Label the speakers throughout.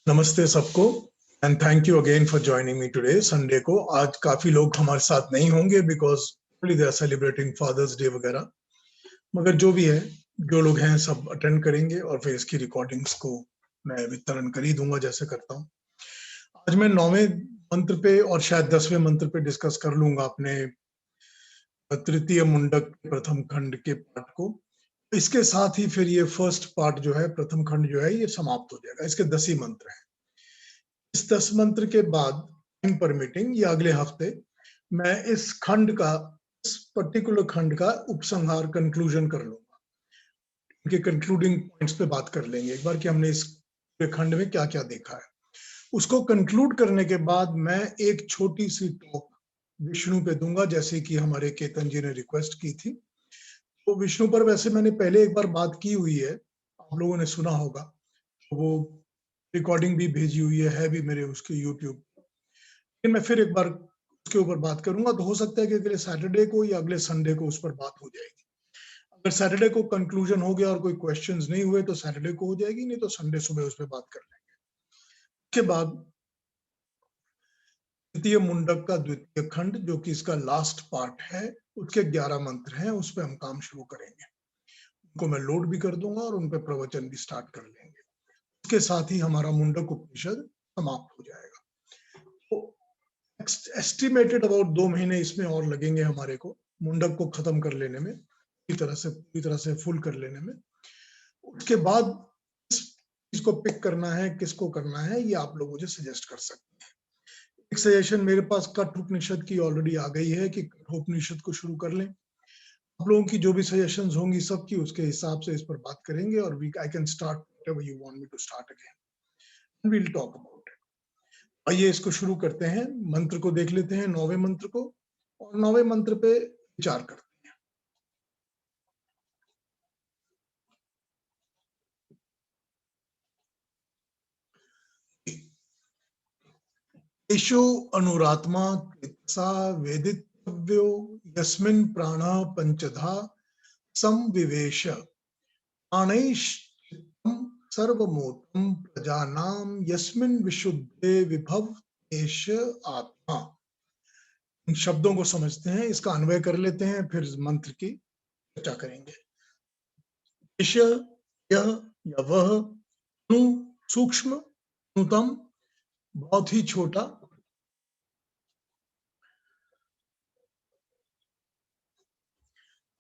Speaker 1: नमस्ते सबको and thank you again for joining me today Sunday को। आज काफी लोग हमारे साथ नहीं होंगे because they are celebrating father's day वगैरह, मगर जो भी है, जो लोग हैं सब अटेंड करेंगे और फिर इसकी रिकॉर्डिंग्स को मैं वितरण कर ही दूंगा जैसे करता हूँ। आज मैं 9वें मंत्र पे और शायद 10वें मंत्र पे डिस्कस कर लूंगा अपने तृतीय मुंडक प्रथम खंड के पार्ट को। इसके साथ ही फिर ये फर्स्ट पार्ट जो है, प्रथम खंड जो है, ये समाप्त हो जाएगा। इसके 10 ही मंत्र हैं। इस 10 मंत्र के बाद टाइम परमिटिंग या अगले हफ्ते मैं इस पर्टिकुलर खंड का उपसंहार कंक्लूजन कर लूंगा। इनके कंक्लूडिंग पॉइंट्स पे बात कर लेंगे एक बार कि हमने इस खंड में क्या क्या देखा है। उसको कंक्लूड करने के बाद मैं एक छोटी सी टॉक विष्णु पे दूंगा, जैसे कि हमारे केतन जी ने रिक्वेस्ट की थी। तो विष्णु पर वैसे मैंने पहले एक बार बात की हुई है, आप लोगों ने सुना होगा, वो रिकॉर्डिंग भी भेजी हुई है भी मेरे उसके यूट्यूब। मैं फिर एक बार उसके ऊपर बात करूंगा, तो हो सकता है कि अगले सैटरडे को या अगले संडे को उस पर बात हो जाएगी। अगर सैटरडे को कंक्लूजन हो गया और कोई क्वेश्चंस नहीं हुए तो सैटरडे को हो जाएगी, नहीं तो संडे सुबह उस पर बात कर लेंगे। उसके बाद द्वितीय मुंडक का द्वितीय खंड, जो कि इसका लास्ट पार्ट है, उसके 11 मंत्र हैं, उस पर हम काम शुरू करेंगे। उनको मैं लोड भी कर दूंगा और उन पर प्रवचन भी स्टार्ट कर लेंगे। उसके साथ ही हमारा मुंडक उपनिषद समाप्त हो जाएगा। तो एस्टिमेटेड अबाउट 2 महीने इसमें और लगेंगे हमारे को मुंडक को खत्म कर लेने में, पूरी तरह से फुल कर लेने में। उसके बाद किसको पिक करना है, किसको करना है, ये आप लोग मुझे सजेस्ट कर सकते हैं। एक सजेशन मेरे पास कठ उपनिषद की ऑलरेडी आ गई है कि कठ उपनिषद को शुरू कर लें। आप लोगों की जो भी सजेशंस होंगी सबकी उसके हिसाब से इस पर बात करेंगे और I can start whatever you want me to start again, we will talk about it. आइए इसको शुरू करते हैं। मंत्र को देख लेते हैं, 9वें मंत्र को, और 9वें मंत्र पे विचार करते हैं। ईशो अनुरात्मा सा वेदितव्यो यस्मिन् प्राणः पंचधा संविवेश प्राणैश्चित्तं सर्वमूतं प्रजानां यस्मिन् विशुद्धे विभव एष आत्मा। इन शब्दों को समझते हैं, इसका अन्वय कर लेते हैं, फिर मंत्र की चर्चा करेंगे। ईश, यह या वह, अणु सूक्ष्म, अणुतम बहुत ही छोटा,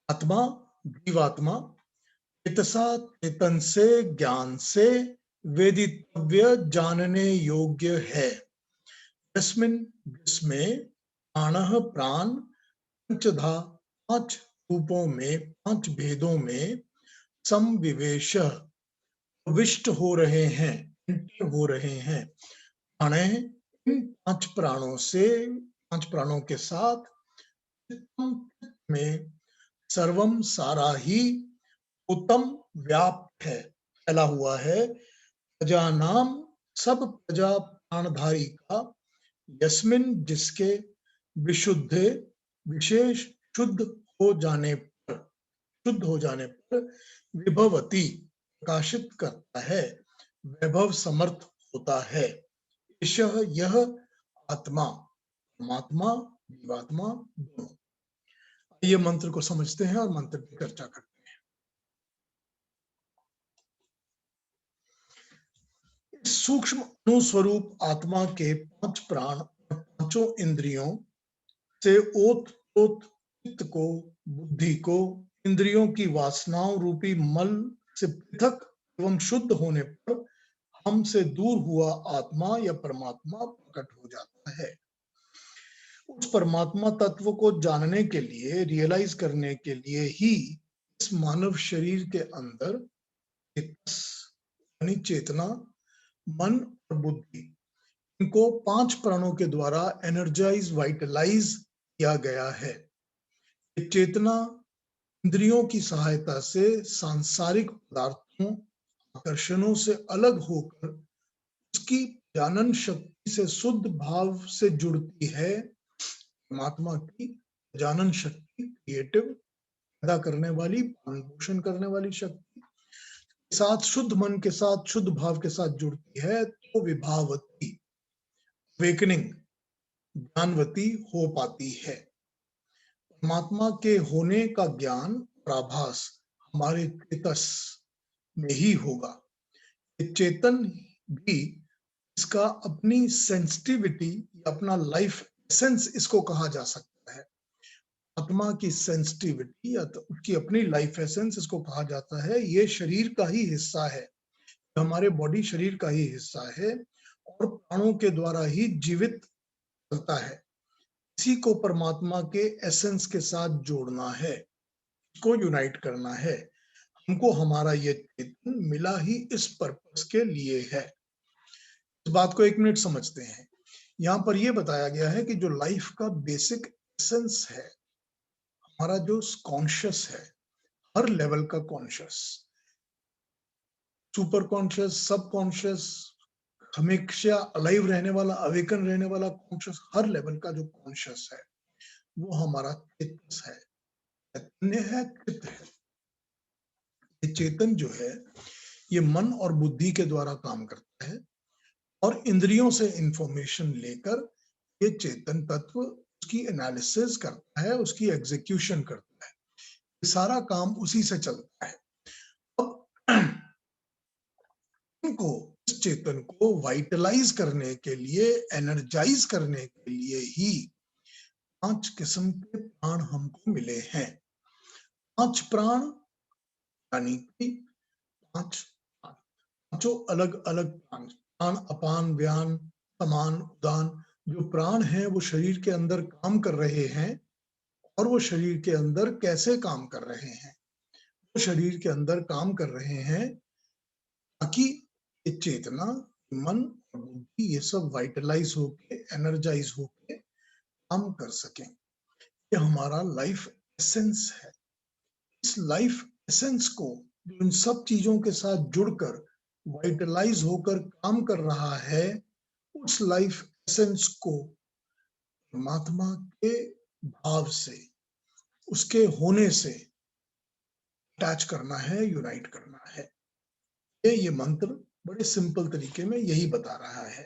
Speaker 1: आत्मा जीवात्मा, चेतसा चेतन से, ज्ञान से वेदितव्य जानने योग्य है, जिसमें प्राणः प्राण पंचधा 5 रूपों में 5 भेदों में समविवेश विष्ट हो रहे हैं, हो रहे हैं। प्राण इन 5 प्राणों से, 5 प्राणों के साथ में सर्वम सारा ही उत्तम व्याप्त है, फैला हुआ है। प्रजा नाम सब प्रजा प्राणधारी का, यस्मिन जिसके विशुद्ध विशेष शुद्ध हो जाने पर विभवती प्रकाशित करता है, वैभव समर्थ होता है। यह आत्मा, परमात्मा जीवात्मा दोनों। ये मंत्र को समझते हैं और मंत्र की चर्चा करते हैं। सूक्ष्म अणुस्वरूप आत्मा के 5 प्राण और 5 इंद्रियों से ओत चित्त को, बुद्धि को, इंद्रियों की वासनाओं रूपी मल से पृथक एवं शुद्ध होने पर हमसे दूर हुआ आत्मा या परमात्मा प्रकट हो जाता है। उस परमात्मा तत्व को जानने के लिए, रियलाइज करने के लिए ही इस मानव शरीर के अंदर यानी चेतना, मन और बुद्धि, इनको 5 प्राणों के द्वारा एनर्जाइज, वाइटलाइज किया गया है। चेतना इंद्रियों की सहायता से सांसारिक पदार्थों, आकर्षणों से अलग होकर उसकी जानन शक्ति से शुद्ध भाव से जुड़ती है। परमात्मा की जानन शक्ति, क्रिएटिव, पैदा करने वाली, पालन पोषण करने वाली शक्ति, साथ, शुद्ध मन के साथ, शुद्ध भाव के साथ जुड़ती है तो विभावती, अवेकनिंग, ज्ञानवती हो पाती है। परमात्मा के होने का ज्ञान और आभास हमारे चेतस में ही होगा। चेतन भी इसका अपनी सेंसिटिविटी, अपना लाइफ एसेंस इसको कहा जा सकता है। आत्मा की सेंसिटिविटी या तो उसकी अपनी लाइफ एसेंस इसको कहा जाता है। ये शरीर का ही हिस्सा है, हमारे बॉडी शरीर का ही हिस्सा है और प्राणों के द्वारा ही जीवित चलता है। इसी को परमात्मा के एसेंस के साथ जोड़ना है, इसको यूनाइट करना है। हमको हमारा ये चेतन मिला ही इस पर्पस के लिए है। इस बात को एक मिनट समझते हैं। यहाँ पर यह बताया गया है कि जो लाइफ का बेसिक एसेंस है, हमारा जो कॉन्शियस है, हर लेवल का कॉन्शियस, सुपर कॉन्शियस, सब कॉन्शियस, हमेशा अलाइव रहने वाला, अवेकन रहने वाला कॉन्शियस, हर लेवल का जो कॉन्शियस है वो हमारा चित्त है, चैतन्य है, चित्त है। ये चेतन जो है ये मन और बुद्धि के द्वारा काम करता है और इंद्रियों से इंफॉर्मेशन लेकर ये चेतन तत्व उसकी एनालिसिस करता है, उसकी एग्जीक्यूशन करता है। ये सारा काम उसी से चलता है। अब इनको, इस चेतन को वाइटलाइज करने के लिए, एनर्जाइज करने के लिए ही 5 किस्म के प्राण हमको मिले हैं। 5 प्राण यानी कि 5 पांचों अलग अलग प्राण, प्राण अपान व्यान समान उदान, जो प्राण हैं वो शरीर के अंदर काम कर रहे हैं। और वो शरीर के अंदर कैसे काम कर रहे हैं? वो शरीर के अंदर काम कर रहे हैं ताकि ये चेतना, मन और बुद्धि ये सब वाइटलाइज होके, एनर्जाइज होके काम कर सकें। ये हमारा लाइफ एसेंस है। इस लाइफ एसेंस को जो इन सब चीजों के साथ जुड़कर वाइटलाइज होकर काम कर रहा है, उस लाइफ एसेंस को परमात्मा के भाव से, उसके होने से अटैच करना है, यूनाइट करना है। ये मंत्र बड़े सिंपल तरीके में यही बता रहा है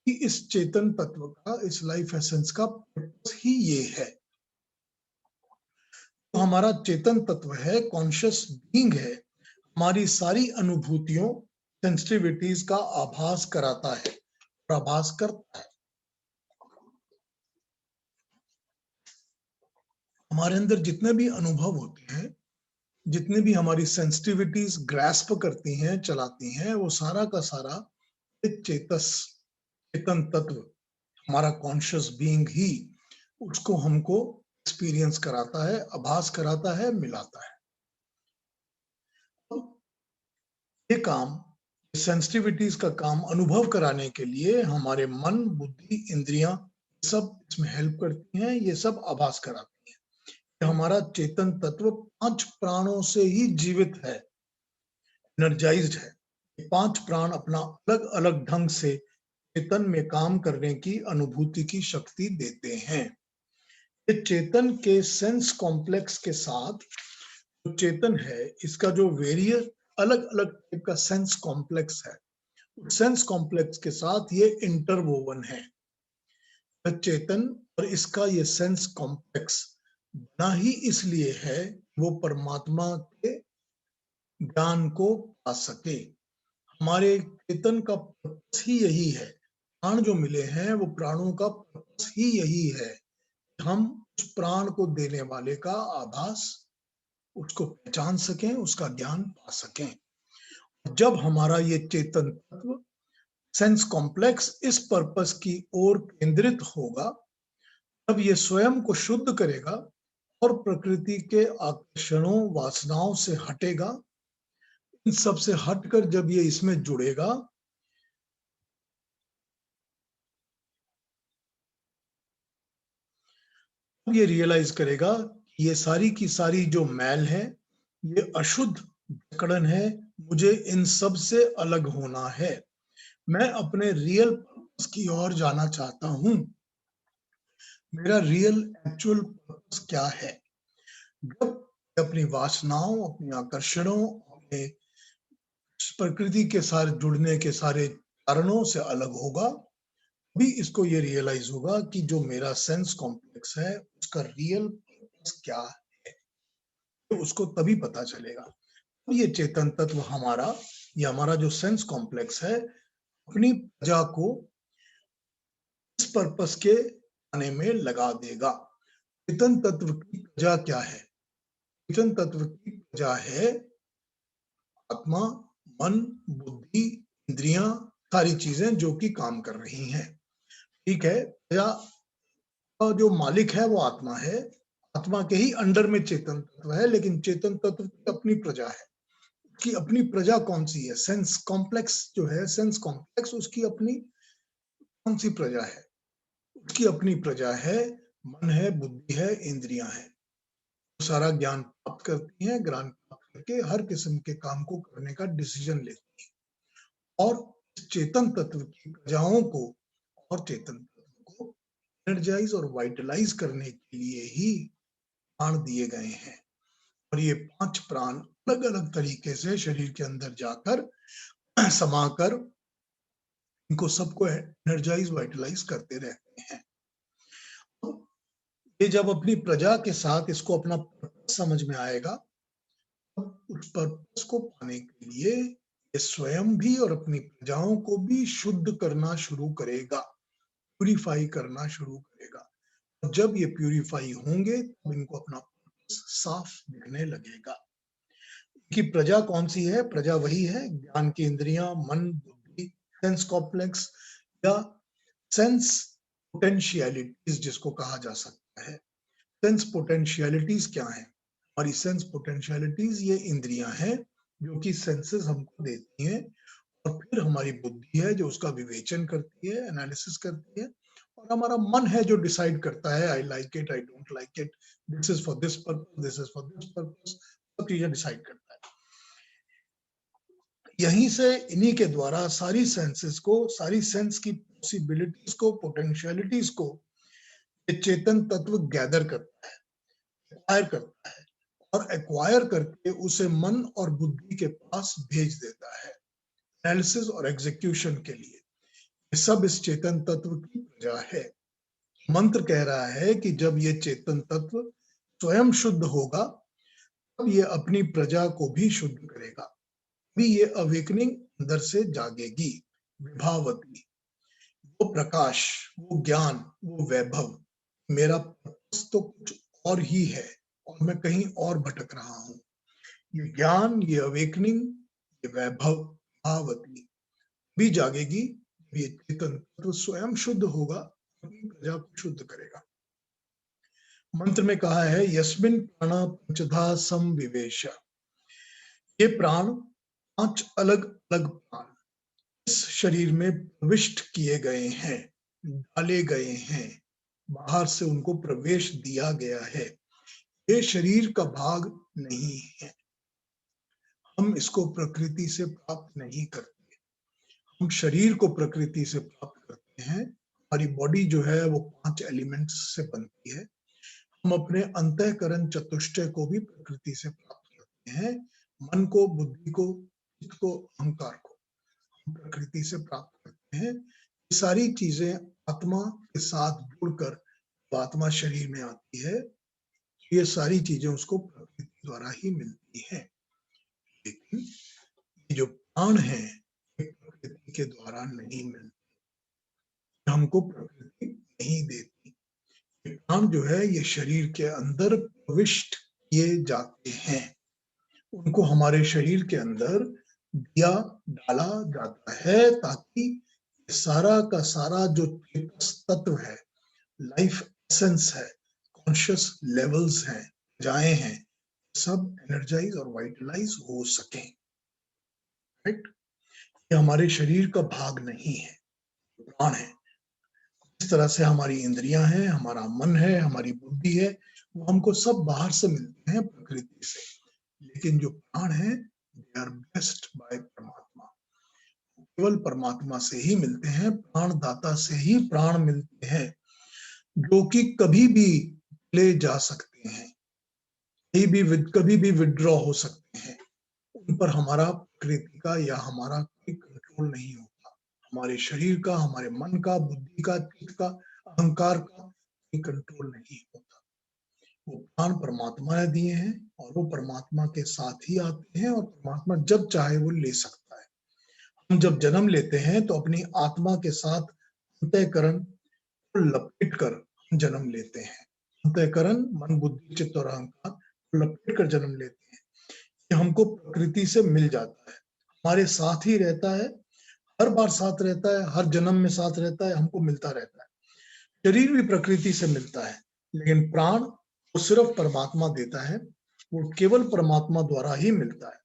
Speaker 1: कि इस चेतन तत्व का, इस लाइफ एसेंस का पर्पस ही ये है। तो हमारा चेतन तत्व है, कॉन्शियस बीइंग है, हमारी सारी अनुभूतियों, सेंसिटिविटीज का आभास कराता है, आभास करता है। हमारे अंदर जितने भी अनुभव होते हैं, जितने भी हमारी सेंसिटिविटीज ग्रास्प करती हैं, चलाती हैं, वो सारा का सारा एक चेतन तत्व, हमारा कॉन्शियस बीइंग ही उसको हमको एक्सपीरियंस कराता है, आभास कराता है, मिलाता है। ये काम, सेंसिटिविटीज का काम अनुभव कराने के लिए हमारे मन, बुद्धि, इंद्रियां सब इसमें हेल्प करती हैं, ये सब आभास कराती हैं। हमारा चेतन तत्व 5 प्राणों से ही जीवित है, एनर्जाइज्ड है। 5 प्राण अपना अलग अलग ढंग से चेतन में काम करने की अनुभूति की शक्ति देते हैं। ये चेतन के सेंस कॉम्प्लेक्स के साथ, जो चेतन है इसका जो वेरियस अलग अलग टाइप का सेंस कॉम्प्लेक्स है, उस सेंस कॉम्प्लेक्स के साथ ये इंटरवोवन है। चेतन और इसका ये सेंस कॉम्प्लेक्स बना ही इसलिए है वो परमात्मा के ज्ञान को पा सके। हमारे चेतन का पर्पस ही यही है। प्राण जो मिले हैं वो प्राणों का पर्पस ही यही है, हम उस प्राण को देने वाले का आभास, उसको पहचान सकें, उसका ज्ञान पा सकें। जब हमारा ये चेतन तत्व, सेंस कॉम्प्लेक्स इस पर्पस की ओर केंद्रित होगा, तब ये स्वयं को शुद्ध करेगा और प्रकृति के आकर्षणों, वासनाओं से हटेगा। इन सब से हटकर जब ये इसमें जुड़ेगा, तब ये रियलाइज करेगा कि ये सारी की सारी जो मैल है, ये अशुद्ध जकड़न है, मुझे इन सब से अलग होना है, मैं अपने रियल पर्पस की ओर जाना चाहता हूं। मेरा रियल एक्चुअल पर्पस क्या है? जब अपनी वासनाओं, अपने आकर्षणों, अपने प्रकृति के सारे जुड़ने के सारे कारणों से अलग होगा, भी इसको ये रियलाइज होगा कि जो मेरा सेंस कॉम्प्लेक्स है उसका रियल पर्पस क्या है, तो उसको तभी पता चलेगा। तो ये चेतन तत्व हमारा, ये हमारा जो सेंस कॉम्प्लेक्स है, अपनी प्रजा को इस पर्पस के आने में लगा देगा। चेतन तत्व की प्रजा क्या है? चेतन तत्व की प्रजा है आत्मा, मन, बुद्धि, इंद्रियां, सारी चीजें जो कि काम कर रही हैं। ठीक है, प्रजा का जो मालिक है वो आत्मा है, आत्मा के ही अंडर में चेतन तत्व है, लेकिन चेतन तत्व की अपनी प्रजा है। उसकी अपनी प्रजा कौन सी है? सेंस कॉम्प्लेक्स जो है, सेंस कॉम्प्लेक्स उसकी अपनी कौन सी प्रजा है? उसकी अपनी प्रजा है, मन है, बुद्धि है, इंद्रियां हैं। सारा ज्ञान प्राप्त करती हैं, ज्ञान प्राप्त करके हर किस्म के काम को करने का डिसीजन लेती है। और चेतन तत्व की प्रजाओं को और चेतन तत्व को एनर्जाइज और वाइटलाइज करने के लिए ही प्राण दिए गए हैं। और ये 5 प्राण अलग अलग तरीके से शरीर के अंदर जाकर समाकर इनको सबको एनर्जाइज वाइटलाइज करते रहते हैं। ये जब अपनी प्रजा के साथ इसको अपना पर्पस समझ में आएगा, तब उस पर्पस को पाने के लिए ये स्वयं भी और अपनी प्रजाओं को भी शुद्ध करना शुरू करेगा, प्यूरिफाई करना शुरू करेगा। और जब ये प्यूरिफाई होंगे तब इनको अपना पर्पस साफ दिखने लगेगा। कि प्रजा कौन सी है? प्रजा वही है, ज्ञान की इंद्रियां, मन, बुद्धि, सेंस कॉम्प्लेक्स या सेंस पोटेंशियलिटीज जिसको कहा जा सकता है। सेंस पोटेंशियलिटीज क्या है? हमारी सेंस पोटेंशियलिटीज ये इंद्रियां हैं जो कि सेंसेस हमको देती हैं, और फिर हमारी बुद्धि है जो उसका विवेचन करती है, एनालिसिस करती है, और हमारा मन है जो डिसाइड करता है I like it, I don't like it, this is for this purpose, this is for this purpose, सब चीजें डिसाइड करता है। यहीं से, इन्हीं के द्वारा सारी सेंसेस को, सारी सेंस की पॉसिबिलिटीज को, पोटेंशियलिटीज को ये चेतन तत्व गैदर करता है, एक्वायर करता है, और एक्वायर करके उसे मन और बुद्धि के पास भेज देता है एनालिसिस और एग्जीक्यूशन के लिए। ये सब इस चेतन तत्व की प्रजा है। मंत्र कह रहा है कि जब ये चेतन तत्व स्वयं शुद्ध होगा तब ये अपनी प्रजा को भी शुद्ध करेगा, भी ये अवेकनिंग अंदर से जागेगी, विभावती, वो प्रकाश, वो ज्ञान, वो वैभव। मेरा पर्पस तो कुछ और ही है और मैं कहीं और भटक रहा हूं। ये ज्ञान, ये अवेकनिंग, ये वैभव, भावती भी जागेगी, ये चेतन तत्व स्वयं शुद्ध होगा, अपनी प्रजा को शुद्ध करेगा। मंत्र में कहा है यस्मिन प्राण पंचधा समविवेश। ये प्राण 5 अलग अलग प्राण इस शरीर में प्रविष्ट किए गए हैं, डाले गए हैं, बाहर से उनको प्रवेश दिया गया है। ये शरीर का भाग नहीं है, हम इसको प्रकृति से प्राप्त नहीं करते। हम शरीर को प्रकृति से प्राप्त करते हैं। हमारी बॉडी जो है वो 5 एलिमेंट्स से बनती है। हम अपने अंतःकरण चतुष्टय को भी प्रकृति से प्राप्त करते हैं। मन को, बुद्धि को, चित्त को, अहंकार को हम प्रकृति से प्राप्त करते हैं। ये सारी चीजें आत्मा के साथ जुड़कर आत्मा शरीर में आती है, ये सारी चीजें उसको प्रकृति द्वारा ही मिलती हैं। लेकिन ये जो प्राण है ये प्रकृति के द्वारा नहीं मिलती, हमको प्रकृति नहीं देती। ये प्राण जो है ये शरीर के अंदर प्रविष्ट किए जाते हैं, उनको हमारे शरीर के अंदर दिया, डाला जाता है ताकि सारा का सारा जो तत्व है, लाइफ एसेंस है, कॉन्शियस लेवल्स हैं, जाए हैं, सब एनर्जाइज और वाइटलाइज हो सके। राइट? ये हमारे शरीर का भाग नहीं है, प्राण है। इस तरह से हमारी इंद्रियां हैं, हमारा मन है, हमारी बुद्धि है, वो हमको सब बाहर से मिलते हैं प्रकृति से, लेकिन जो प्राण है दे आर ब्लेस्ड बाय परमात्मा, केवल परमात्मा से ही मिलते हैं, प्राण दाता से ही प्राण मिलते हैं, जो कि कभी भी ले जा सकते हैं, कभी भी विड्रॉ हो सकते हैं। उन पर हमारा प्रकृति का या हमारा कोई कंट्रोल नहीं होता। हमारे शरीर का, हमारे मन का, बुद्धि का, चित्त का, अहंकार का कोई कंट्रोल नहीं होता। वो प्राण परमात्मा ने दिए हैं और वो परमात्मा के साथ ही आते हैं और परमात्मा जब चाहे वो ले सकता है। हम जब जन्म लेते हैं तो अपनी आत्मा के साथ अंतःकरण को लपेट कर जन्म लेते हैं। अंतःकरण मन, बुद्धि, चित्त और अहंकार को लपेट कर जन्म लेते हैं। ये हमको प्रकृति से मिल जाता है, हमारे साथ ही रहता है, हर बार साथ रहता है, हर जन्म में साथ रहता है, हमको मिलता रहता है। शरीर भी प्रकृति से मिलता है, लेकिन प्राण वो सिर्फ परमात्मा देता है, वो केवल परमात्मा द्वारा ही मिलता है,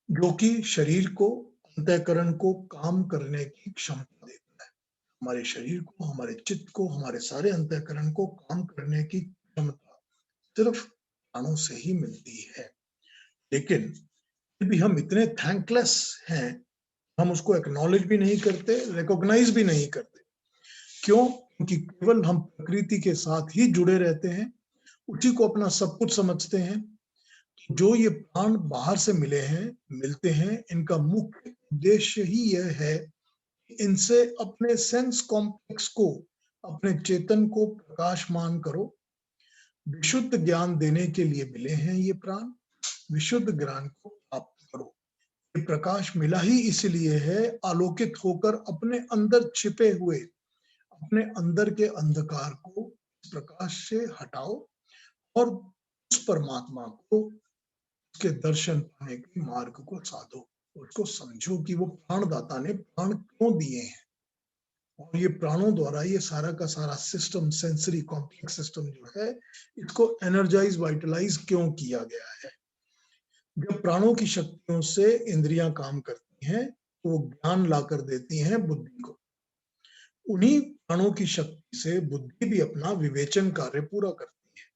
Speaker 1: जो कि शरीर को, अंतःकरण को काम करने की क्षमता देता है। हमारे शरीर को, हमारे चित्त को, हमारे सारे अंतःकरण को काम करने की क्षमता सिर्फ प्राणों से ही मिलती है। लेकिन फिर भी हम इतने थैंकलेस हैं, हम उसको एक्नॉलेज भी नहीं करते, रिकॉग्नाइज भी नहीं करते। क्यों? क्योंकि केवल हम प्रकृति के साथ ही जुड़े रहते हैं, उसी को अपना सब कुछ समझते हैं। जो ये प्राण बाहर से मिलते हैं, इनका मुख्य उद्देश्य ही यह है कि इनसे अपने सेंस कॉम्प्लेक्स को, अपने चेतन को प्रकाशमान करो। विशुद्ध ज्ञान देने के लिए मिले हैं ये प्राण, विशुद्ध ज्ञान को प्राप्त करो। ये प्रकाश मिला ही इसलिए है, आलोकित होकर अपने अंदर छिपे हुए, अपने अंदर के अंधकार को प्रकाश से हटाओ और उस परमात्मा को, उसके दर्शन पाने के मार्ग को साधो। उसको समझो कि वो प्राणदाता ने प्राण क्यों दिए हैं और ये प्राणों द्वारा ये सारा का सारा सिस्टम, सेंसरी कॉम्प्लेक्स सिस्टम जो है, इसको एनर्जाइज, वाइटलाइज क्यों किया गया है। जब प्राणों की शक्तियों से इंद्रियां काम करती हैं, तो वो ज्ञान लाकर देती हैं बुद्धि को। उन्हीं प्राणों की शक्ति से बुद्धि भी अपना विवेचन कार्य पूरा करती है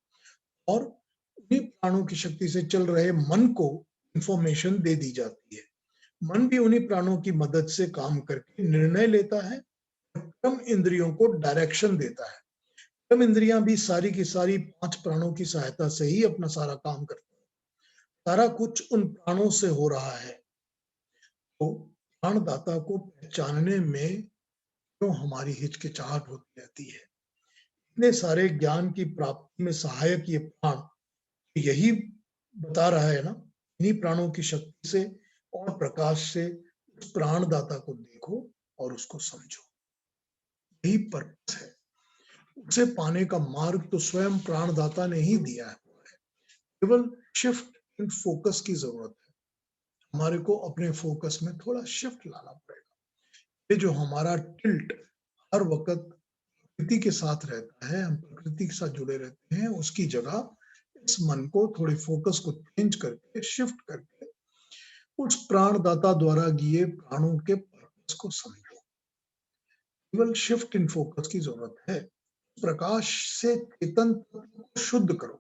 Speaker 1: और उन्हीं प्राणों की शक्ति से चल रहे मन को इंफॉर्मेशन दे दी जाती है। मन भी उन्हीं प्राणों की मदद से काम करके निर्णय लेता है, कर्म इंद्रियों को डायरेक्शन देता है। कर्म इंद्रियां भी सारी की सारी 5 प्राणों की सहायता से ही अपना सारा काम करती है। सारा कुछ उन प्राणों से हो रहा है। तो प्राणदाता को पहचानने में क्यों हमारी हिचकिचाहट होती रहती है। इतने सारे ज्ञान की प्राप्ति में सहायक ये प्राण यही बता रहा है ना, इन्हीं प्राणों की शक्ति से और प्रकाश से उस प्राणदाता को देखो और उसको समझो। यही पर्पस है। उसे पाने का मार्ग तो स्वयं प्राणदाता ने ही दिया है। केवल शिफ्ट इन फोकस की जरूरत है। हमारे को अपने फोकस में थोड़ा शिफ्ट लाना पड़ेगा। ये जो हमारा टिल्ट हर वक्त प्रकृति के साथ रहता है, हम प्रकृति के साथ जुड़े रहते हैं, उसकी जगह इस मन को थोड़े फोकस को चेंज करके, शिफ्ट करके उस प्राणदाता द्वारा दिए प्राणों के पर्पस को समझो। केवल शिफ्ट इन फोकस की जरूरत है। प्रकाश से चेतन को शुद्ध करो,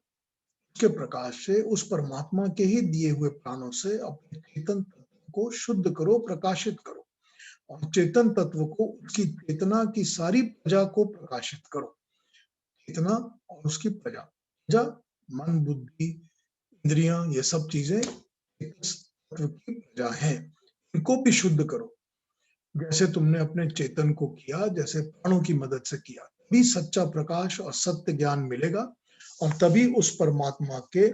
Speaker 1: उसके प्रकाश से, उस परमात्मा के ही दिए हुए प्राणों से अपने चेतन तत्व को शुद्ध करो, प्रकाशित करो और चेतन तत्व को, उसकी चेतना की सारी प्रजा को प्रकाशित करो। चेतना और उसकी प्रजा, प्रजा मन, बुद्धि, इंद्रियां, ये सब चीजें तत्व की प्रजा हैं। इनको भी शुद्ध करो, जैसे तुमने अपने चेतन को किया, जैसे प्राणों की मदद से किया। तभी सच्चा प्रकाश और सत्य ज्ञान मिलेगा और तभी उस परमात्मा के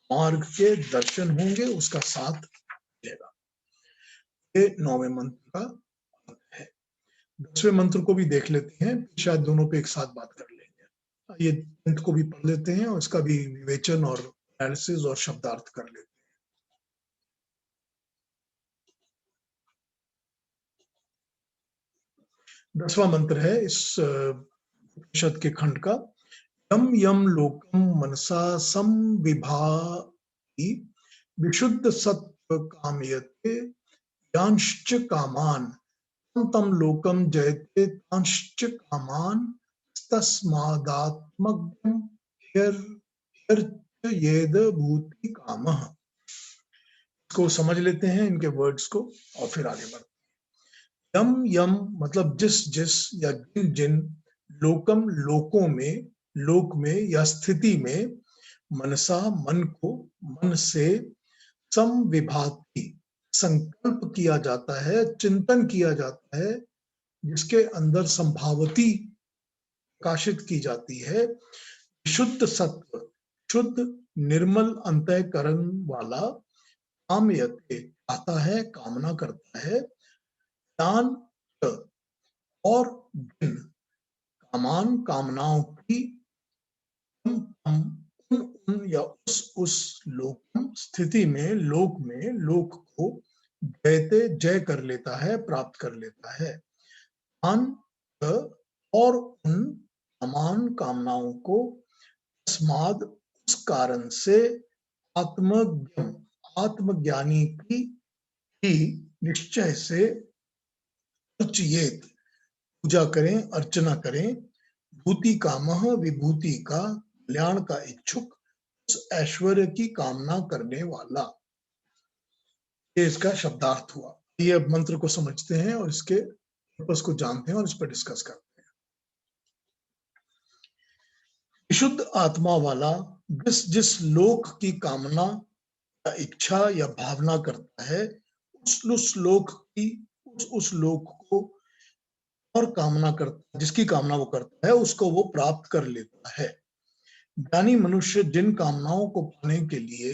Speaker 1: मार्ग के दर्शन होंगे, उसका साथ मिलेगा। ये 9वें मंत्र का अर्थ है। 10वें मंत्र को भी देख लेते हैं, शायद दोनों पे एक साथ बात कर लेंगे। ये 10th को भी पढ़ लेते हैं और इसका भी विवेचन और एनालिसिस और शब्दार्थ कर लेते हैं। दसवां मंत्र है इस उपनिषद के खंड का। यम यम लोकम मनसा संविभाति विशुद्ध सत्व कामयते यांश्च कामान तम लोकम जयते तांश्च कामान तस्मादात्मज्ञं ह्यर्चयेद भूति कामः। इसको समझ लेते हैं, इनके वर्ड्स को, और फिर आगे बढ़ते हैं। यम यम मतलब जिस जिस या जिन जिन, लोकम लोकों में, लोक में या स्थिति में, मनसा मन को, मन से, संविभाति, संकल्प किया जाता है, चिंतन किया जाता है, जिसके अंदर संभावती प्रकाशित की जाती है। शुद्ध सत्व, शुद्ध निर्मल अंतःकरण वाला कामयते, आता है, कामना करता है। ज्ञान और भिन्न, कामान, कामनाओं की, उन या उस लोक स्थिति में, लोक में, लोक को जयते, जय कर लेता है, प्राप्त कर लेता है। और उन समान कामनाओं को अस्माद, उस कारण से, आत्मज्ञ, आत्मज्ञानी की निश्चय से अर्चयेत, पूजा करें, अर्चना करें। भूति कामः, विभूति का, कल्याण का इच्छुक, उस ऐश्वर्य की कामना करने वाला। ये इसका शब्दार्थ हुआ। ये अब मंत्र को समझते हैं और इसके पर्पस को जानते हैं और इस पर डिस्कस करते हैं। विशुद्ध आत्मा वाला जिस जिस लोक की कामना या इच्छा या भावना करता है, उस लोक की, उस लोक को और कामना करता, जिसकी कामना वो करता है, उसको वो प्राप्त कर लेता है। ज्ञानी मनुष्य जिन कामनाओं को पाने के लिए,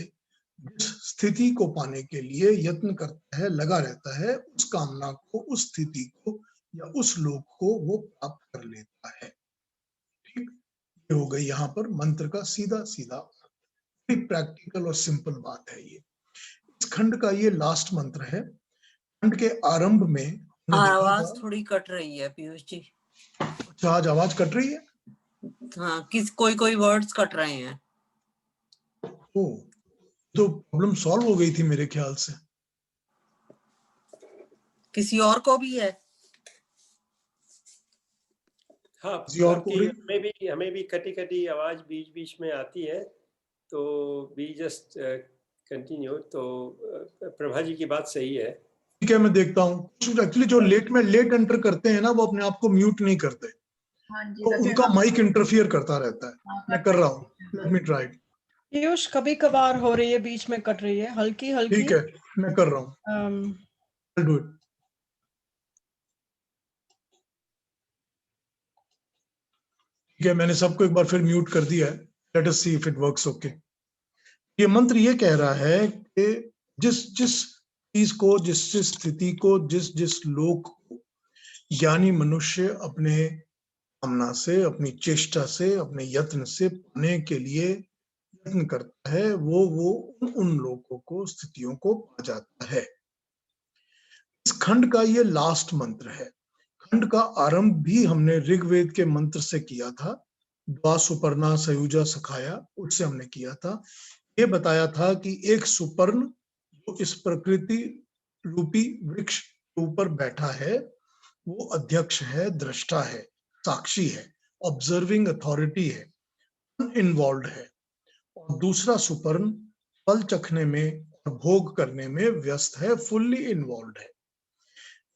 Speaker 1: जिस स्थिति को पाने के लिए यत्न करता है, लगा रहता है, उस कामना को, उस स्थिति को या उस लोक को वो प्राप्त कर लेता है। ठीक, ये हो गई यहाँ पर मंत्र का सीधा सीधा, प्रैक्टिकल और सिंपल बात है ये। इस खंड का ये लास्ट मंत्र है। खंड के आरंभ में
Speaker 2: आवाज थोड़ी कट रही है पीयूष जी।
Speaker 1: अच्छा, आज आवाज कट रही है?
Speaker 2: हाँ, कोई वर्ड्स कट रहे हैं।
Speaker 1: ओ, तो प्रॉब्लम सॉल्व हो गई थी मेरे ख्याल से।
Speaker 2: किसी और को भी है?
Speaker 3: हाँ, हमें भी कटी कटी आवाज बीच बीच में आती है, तो वी जस्ट कंटिन्यू। तो प्रभा जी की बात सही है।
Speaker 1: ठीक है, मैं देखता हूँ। एक्चुअली जो लेट एंटर करते हैं ना, वो अपने आप को म्यूट नहीं करते। हाँ जी, तो उनका माइक इंटरफियर करता रहता है। मैं कर रहा हूँ, लेट मी ट्राई।
Speaker 4: पीयूष, कभी कभार हो रही है, बीच में कट रही है, हल्की हल्की।
Speaker 1: ठीक है, मैं कर रहा हूँ। I'll do it. ठीक है, मैंने सबको एक बार फिर म्यूट कर दिया है। Let us see if it works okay. ये मंत्र ये कह रहा है कि जिस जिस चीज को, जिस जिस स्थिति को, जिस जिस लोक को ज्ञानी मनुष्य अपने कामना से, अपनी चेष्टा से, अपने यत्न से पाने के लिए यत्न करता है, वो उन लोगों को, स्थितियों को पा जाता है। इस खंड का ये लास्ट मंत्र है। खंड का आरंभ भी हमने ऋग्वेद के मंत्र से किया था, द्वा सुपर्णा सयुजा सखाया, उससे हमने किया था। ये बताया था कि एक सुपर्ण जो इस प्रकृति रूपी वृक्ष के ऊपर बैठा है, वो अध्यक्ष है, दृष्टा है, साक्षी है, ऑब्जर्विंग अथॉरिटी है, इन्वॉल्व है। और दूसरा सुपर्ण फल चखने में और भोग करने में व्यस्त है, फुल्ली इन्वॉल्व है।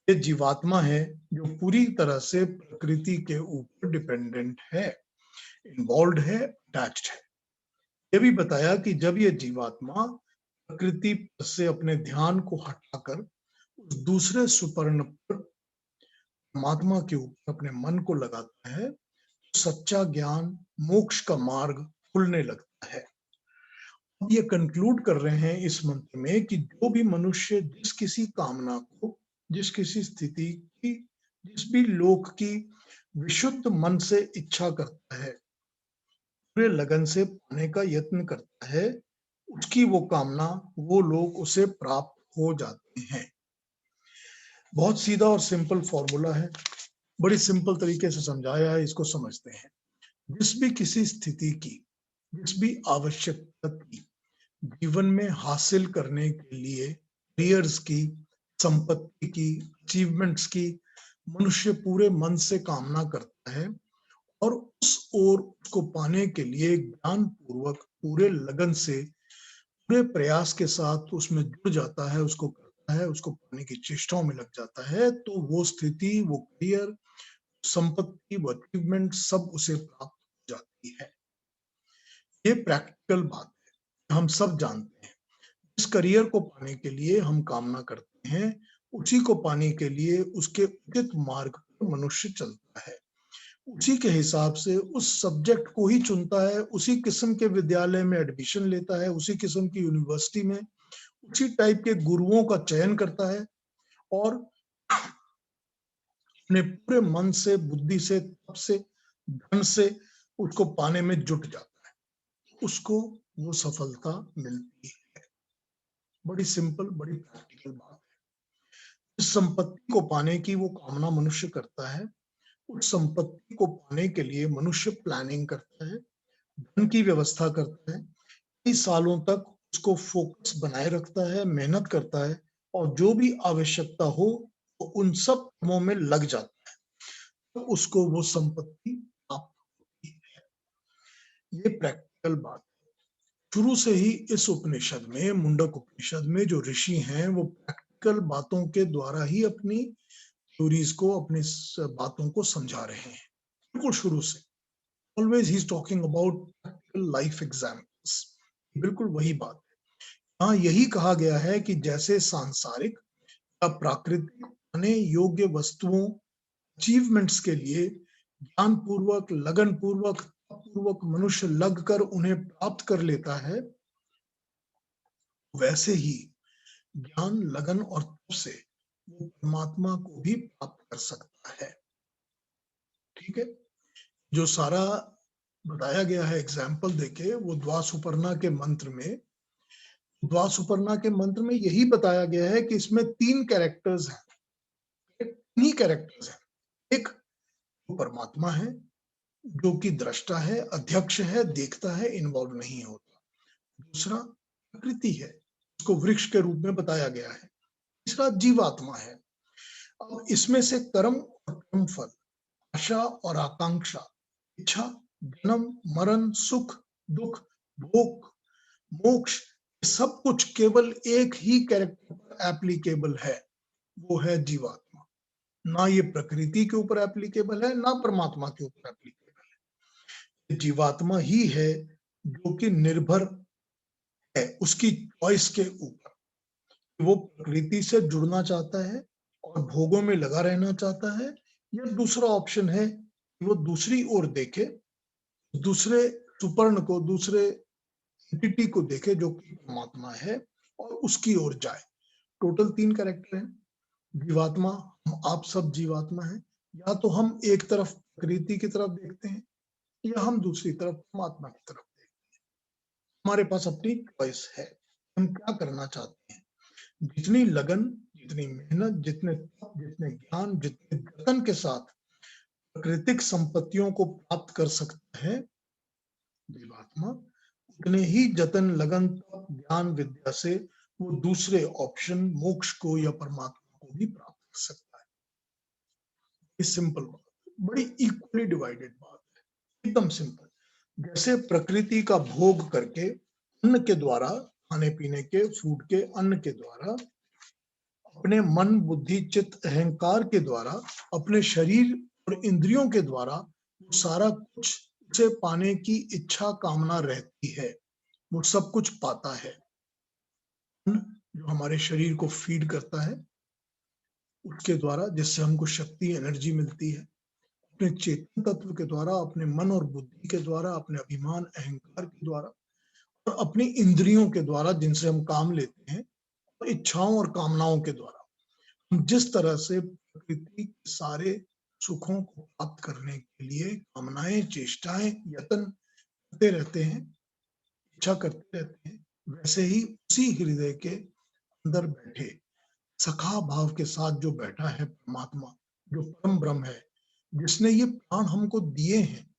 Speaker 1: ये जीवात्मा है जो पूरी तरह से प्रकृति के ऊपर डिपेंडेंट है, इन्वॉल्व है, अटैच्ड है। ये भी बताया कि जब ये जीवात्मा प्रकृति से अपने ध्यान को हटाकर उस दूसरे सुपर्ण पर, परमात्मा के ऊपर अपने मन को लगाता है, तो सच्चा ज्ञान, मोक्ष का मार्ग खुलने लगता है। अब ये कंक्लूड कर रहे हैं इस मंत्र में कि जो भी मनुष्य जिस किसी कामना को, जिस किसी स्थिति की, जिस भी लोक की विशुद्ध मन से इच्छा करता है, पूरे लगन से पाने का यत्न करता है, उसकी वो कामना, वो लोग उसे प्राप्त हो जाते हैं। बहुत सीधा और सिंपल फॉर्मूला है, बड़ी सिंपल तरीके से समझाया है, इसको समझते हैं। जिस भी किसी स्थिति की, जिस भी आवश्यकता की जीवन में हासिल करने के लिए, करियर्स की, संपत्ति की, अचीवमेंट्स की, मनुष्य पूरे मन से कामना करता है और उस ओर उसको पाने के लिए ज्ञान पूर्वक, पूरे लगन से, पूरे प्रयास के साथ उसमें जुड़ जाता है, उसको करता है, उसको पाने की चेष्टाओं में लग जाता है, तो वो स्थिति, वो करियर, संपत्ति, वो अचीवमेंट सब उसे प्राप्त हो जाती है। ये प्रैक्टिकल बात है, हम सब जानते हैं। जिस करियर को पाने के लिए हम कामना करते हैं, उसी को पाने के लिए उसके उचित मार्ग पर मनुष्य चलता है, उसी के हिसाब से उस सब्जेक्ट को ही चुनता है, उसी किस्म के विद्यालय में एडमिशन लेता है, उसी किस्म की यूनिवर्सिटी में उसी टाइप के गुरुओं का चयन करता है और अपने पूरे मन से, बुद्धि से, तप से, धन से उसको पाने में जुट जाता है, उसको वो सफलता मिलती है। बड़ी सिंपल, बड़ी प्रैक्टिकल बात है। इस संपत्ति को पाने की वो कामना मनुष्य करता है, उस संपत्ति को पाने के लिए मनुष्य प्लानिंग करता है, धन की व्यवस्था करता है, कई सालों तक उसको फोकस बनाए रखता है, मेहनत करता है और जो भी आवश्यकता हो तो उन सब कामों में लग जाता है, तो उसको वो संपत्ति प्राप्त होती है। ये प्रैक्टिकल बात है। शुरू से ही इस उपनिषद में, मुंडक उपनिषद में जो ऋषि हैं वो प्रैक्टिकल बातों के द्वारा ही अपनी थ्योरीज को, अपनी बातों को समझा रहे हैं, बिल्कुल शुरू से। Always he is talking about practical life examples, बिल्कुल वही बात है। हाँ, यही कहा गया है कि जैसे सांसारिक या प्राकृतिक पाने योग्य वस्तुओं, अचीवमेंट्स के लिए ज्ञान पूर्वक, लगन पूर्वक, पूर्वक मनुष्य लगकर उन्हें प्राप्त कर लेता है, वैसे ही ज्ञान, लगन और तप से वो परमात्मा को भी प्राप्त कर सकता है। ठीक है, जो सारा बताया गया है एग्जाम्पल देके, वो द्वासुपर्णा के मंत्र में, द्वासुपर्णा के मंत्र में यही बताया गया है कि इसमें 3 कैरेक्टर्स हैं, 3 ही कैरेक्टर्स हैं। एक वो परमात्मा है जो कि दृष्टा है, अध्यक्ष है, देखता है, इन्वॉल्व नहीं होता। दूसरा प्रकृति है, उसको वृक्ष के रूप में बताया गया है। तीसरा जीवात्मा है। अब इसमें से कर्म और कर्म फल, आशा और आकांक्षा, इच्छा, जन्म, मरण, सुख, दुख, भोग, मोक्ष, सब कुछ केवल एक ही कैरेक्टर पर एप्लीकेबल है, वो है जीवात्मा। ना ये प्रकृति के ऊपर एप्लीकेबल है, ना परमात्मा के ऊपर एप्लीकेबल है। जीवात्मा ही है जो कि निर्भर है उसकी चॉइस के ऊपर, वो प्रकृति से जुड़ना चाहता है और भोगों में लगा रहना चाहता है, या दूसरा ऑप्शन है कि वो दूसरी ओर देखे, दूसरे सुपर्ण को, दूसरे एंटिटी को देखे जो कि परमात्मा है और उसकी ओर जाए। टोटल 3 कैरेक्टर हैं। जीवात्मा, हम आप सब जीवात्मा हैं। या तो हम एक तरफ प्रकृति की तरफ देखते हैं या हम दूसरी तरफ परमात्मा की तरफ देखते हैं। हमारे पास अपनी चॉइस है, हम क्या करना चाहते हैं। जितनी लगन, जितनी मेहनत, जितने तप, जितने ज्ञान, जितने जतन के साथ प्राकृतिक संपत्तियों को प्राप्त कर सकता है जीवात्मा, उतने ही जतन, लगन, तप, ज्ञान, विद्या से वो दूसरे ऑप्शन मोक्ष को या परमात्मा को भी प्राप्त कर सकता है। ये सिंपल बात, बड़ी इक्वली डिवाइडेड बात है, एकदम सिंपल। जैसे प्रकृति का भोग करके, अन्न के द्वारा, खाने पीने के, फूड के, अन्न के द्वारा, अपने मन, बुद्धि, चित्त, अहंकार के द्वारा, अपने शरीर और इंद्रियों के द्वारा वो सारा कुछ उसे पाने की इच्छा, कामना रहती है, वो सब कुछ पाता है। जो हमारे शरीर को फीड करता है उसके द्वारा, जिससे हमको शक्ति, एनर्जी मिलती है। अपने चेतन तत्व के द्वारा, अपने मन और बुद्धि के द्वारा, अपने अभिमान, अहंकार के द्वारा और अपनी इंद्रियों के द्वारा जिनसे हम काम लेते हैं, और इच्छाओं और कामनाओं के द्वारा हम जिस तरह से प्रकृति के सारे सुखों को प्राप्त करने के लिए कामनाएं, चेष्टाएं, यत्न करते रहते हैं, इच्छा करते रहते हैं, वैसे ही उसी हृदय के अंदर बैठे सखा भाव के साथ जो बैठा है परमात्मा, जो परम ब्रह्म है, जिसने ये प्राण हमको दिए हैं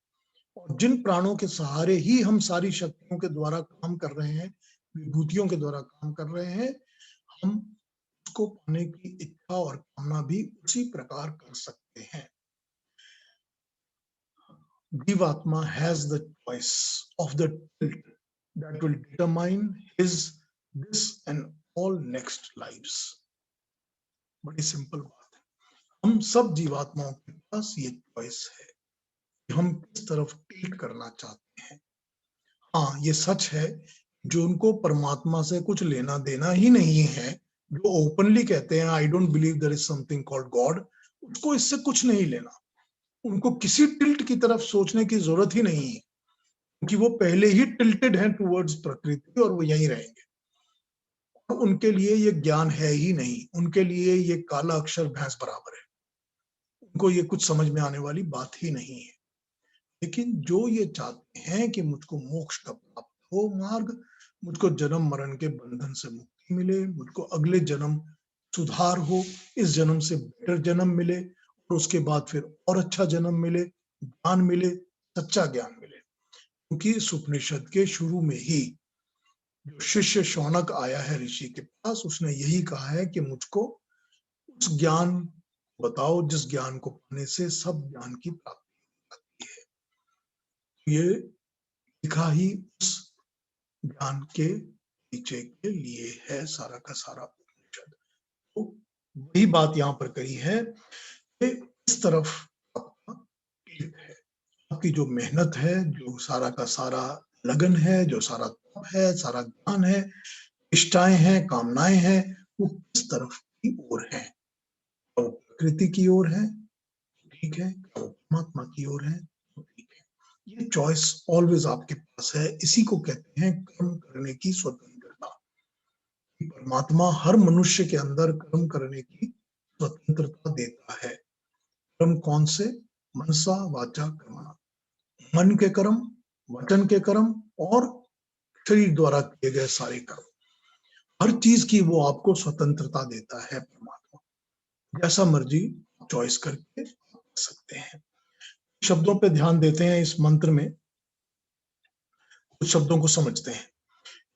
Speaker 1: और जिन प्राणों के सहारे ही हम सारी शक्तियों के द्वारा काम कर रहे हैं, विभूतियों के द्वारा काम कर रहे हैं, हम उसको पाने की इच्छा और कामना भी उसी प्रकार कर सकते हैं। जीवात्मा has the choice of the tilt that will determine his, this and all next lives. बड़ी सिंपल बात है। हम सब जीवात्माओं के पास ये चॉइस है कि हम किस तरफ टिल्ट करना चाहते हैं। हाँ, ये सच है, जो उनको परमात्मा से कुछ लेना देना ही नहीं है, जो ओपनली कहते हैं I don't believe there is something called God, उसको इससे कुछ नहीं लेना। उनको किसी टिल्ट की तरफ सोचने की जरूरत ही नहीं है, क्योंकि वो पहले ही टिल्टेड हैं टुवर्ड्स प्रकृति और वो यहीं रहेंगे। तो उनके लिए ये ज्ञान है ही नहीं, उनके लिए ये काला अक्षर भैंस बराबर है, उनको ये कुछ समझ में आने वाली बात ही नहीं है। लेकिन जो ये चाहते हैं कि मुझको मोक्ष का प्राप्त हो मार्ग, मुझको जन्म मरण के बंधन से मुक्ति मिले, मुझको अगले जन्म सुधार हो, इस जन्म से बेटर जन्म मिले और उसके बाद फिर और अच्छा जन्म मिले, ज्ञान मिले, सच्चा ज्ञान मिले। क्योंकि इस उपनिषद के शुरू में ही जो शिष्य शौनक आया है ऋषि के पास, उसने यही कहा है कि मुझको उस ज्ञान बताओ जिस ज्ञान को पाने से सब ज्ञान की प्राप्ति होती है। ये लिखा ही उस ज्ञान के पीछे के लिए है सारा का सारा उपनिषद। तो वही बात यहाँ पर कही है कि इस तरफ आपका तीर्थ है, आपकी जो मेहनत है, जो सारा का सारा लगन है, जो सारा तप है, सारा ज्ञान है, इष्टाएं हैं, कामनाएं हैं, वो किस तरफ की ओर है? क्या वो प्रकृति की ओर है? ठीक है। क्या वो परमात्मा की ओर है? तो ठीक है। ये चॉइस ऑलवेज आपके पास है। इसी को कहते हैं कर्म करने की स्वतंत्रता। परमात्मा हर मनुष्य के अंदर कर्म करने की स्वतंत्रता देता है। कर्म कौन से? मनसा वाचा कर्मणा, मन के कर्म, वचन के कर्म और शरीर द्वारा किए गए सारे कर्म, हर चीज की वो आपको स्वतंत्रता देता है परमात्मा। जैसा मर्जी चॉइस करके कर सकते हैं। शब्दों पे ध्यान देते हैं इस मंत्र में, कुछ शब्दों को समझते हैं।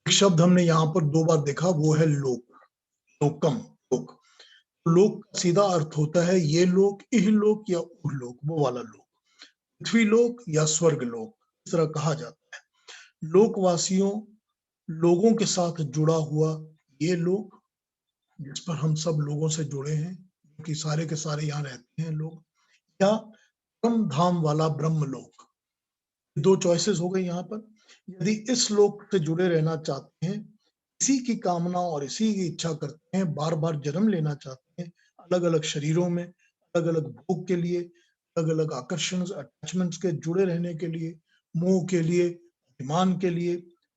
Speaker 1: एक शब्द हमने यहाँ पर 2 बार देखा, वो है लोक, लोकम, लोक। लोक का सीधा अर्थ होता है ये लोक, इह लोक या उह लोक, वो वाला लोक, पृथ्वी लोक या स्वर्ग लोक, इस तरह कहा जाता है। लोकवासियों, लोगों के साथ जुड़ा हुआ ये लोक, जिस पर हम सब लोगों से जुड़े हैं, क्योंकि सारे के सारे यहाँ रहते हैं लोग, या परम धाम वाला ब्रह्म लोक। 2 चॉइसेस हो गई यहाँ पर। यदि इस लोक से जुड़े रहना चाहते हैं, इसी की कामना और इसी की इच्छा करते हैं, बार बार जन्म लेना चाहते हैं अलग अलग शरीरों में, अलग अलग भोग के लिए, अलग अलग आकर्षण अटैचमेंट्स के जुड़े रहने के लिए, मोह के लिए, अभिमान के लिए,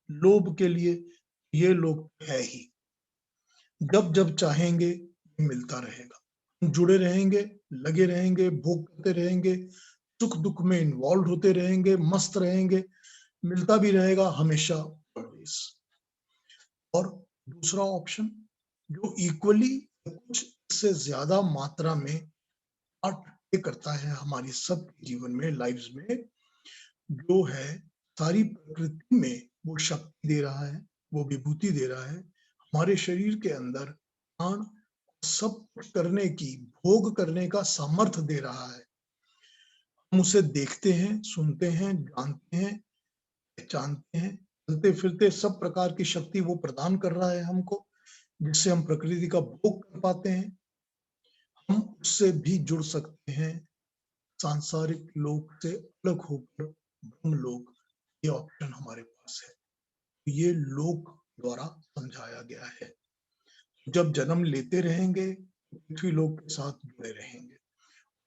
Speaker 1: लोभ के लिए, ये लोक है ही। जब जब चाहेंगे मिलता रहेगा, जुड़े रहेंगे, लगे रहेंगे, भोग करते रहेंगे, सुख दुख में इन्वॉल्व होते रहेंगे, मस्त रहेंगे, मिलता भी रहेगा हमेशा ऑलवेज। और दूसरा ऑप्शन जो इक्वली कुछ से ज्यादा मात्रा में पार्ट करता है हमारी सब जीवन में, लाइव्स में, जो है सारी प्रकृति में वो शक्ति दे रहा है, वो विभूति दे रहा है, हमारे शरीर के अंदर प्राण सब कुछ करने की, भोग करने का सामर्थ्य दे रहा है। हम उसे देखते हैं, सुनते हैं, जानते हैं, पहचानते हैं, चलते फिरते सब प्रकार की शक्ति वो प्रदान कर रहा है हमको, जिससे हम प्रकृति का भोग कर पाते हैं। हम उससे भी जुड़ सकते हैं, सांसारिक लोक से अलग होकर ब्रह्म लोक, ये ऑप्शन हमारे पास है। ये लोक द्वारा समझाया गया है। जब जन्म लेते रहेंगे, पृथ्वी लोक के साथ जुड़े रहेंगे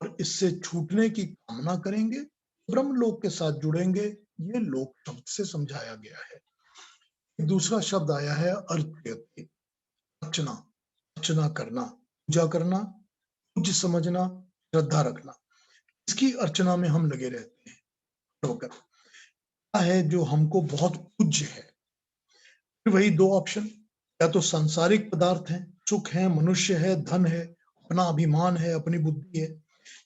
Speaker 1: और इससे छूटने की कामना करेंगे, ब्रह्म लोक के साथ जुड़ेंगे। ये लोक शब्द से समझाया गया है। दूसरा शब्द आया है अर्चयते, अर्चना, अर्चना करना, पूजा करना, पूज्य समझना, श्रद्धा रखना। इसकी अर्चना में हम लगे रहते हैं। होकर है जो हमको बहुत पूज्य है। फिर वही 2 ऑप्शन, या तो सांसारिक पदार्थ है, सुख है, मनुष्य है, धन है, अपना अभिमान है, अपनी बुद्धि है,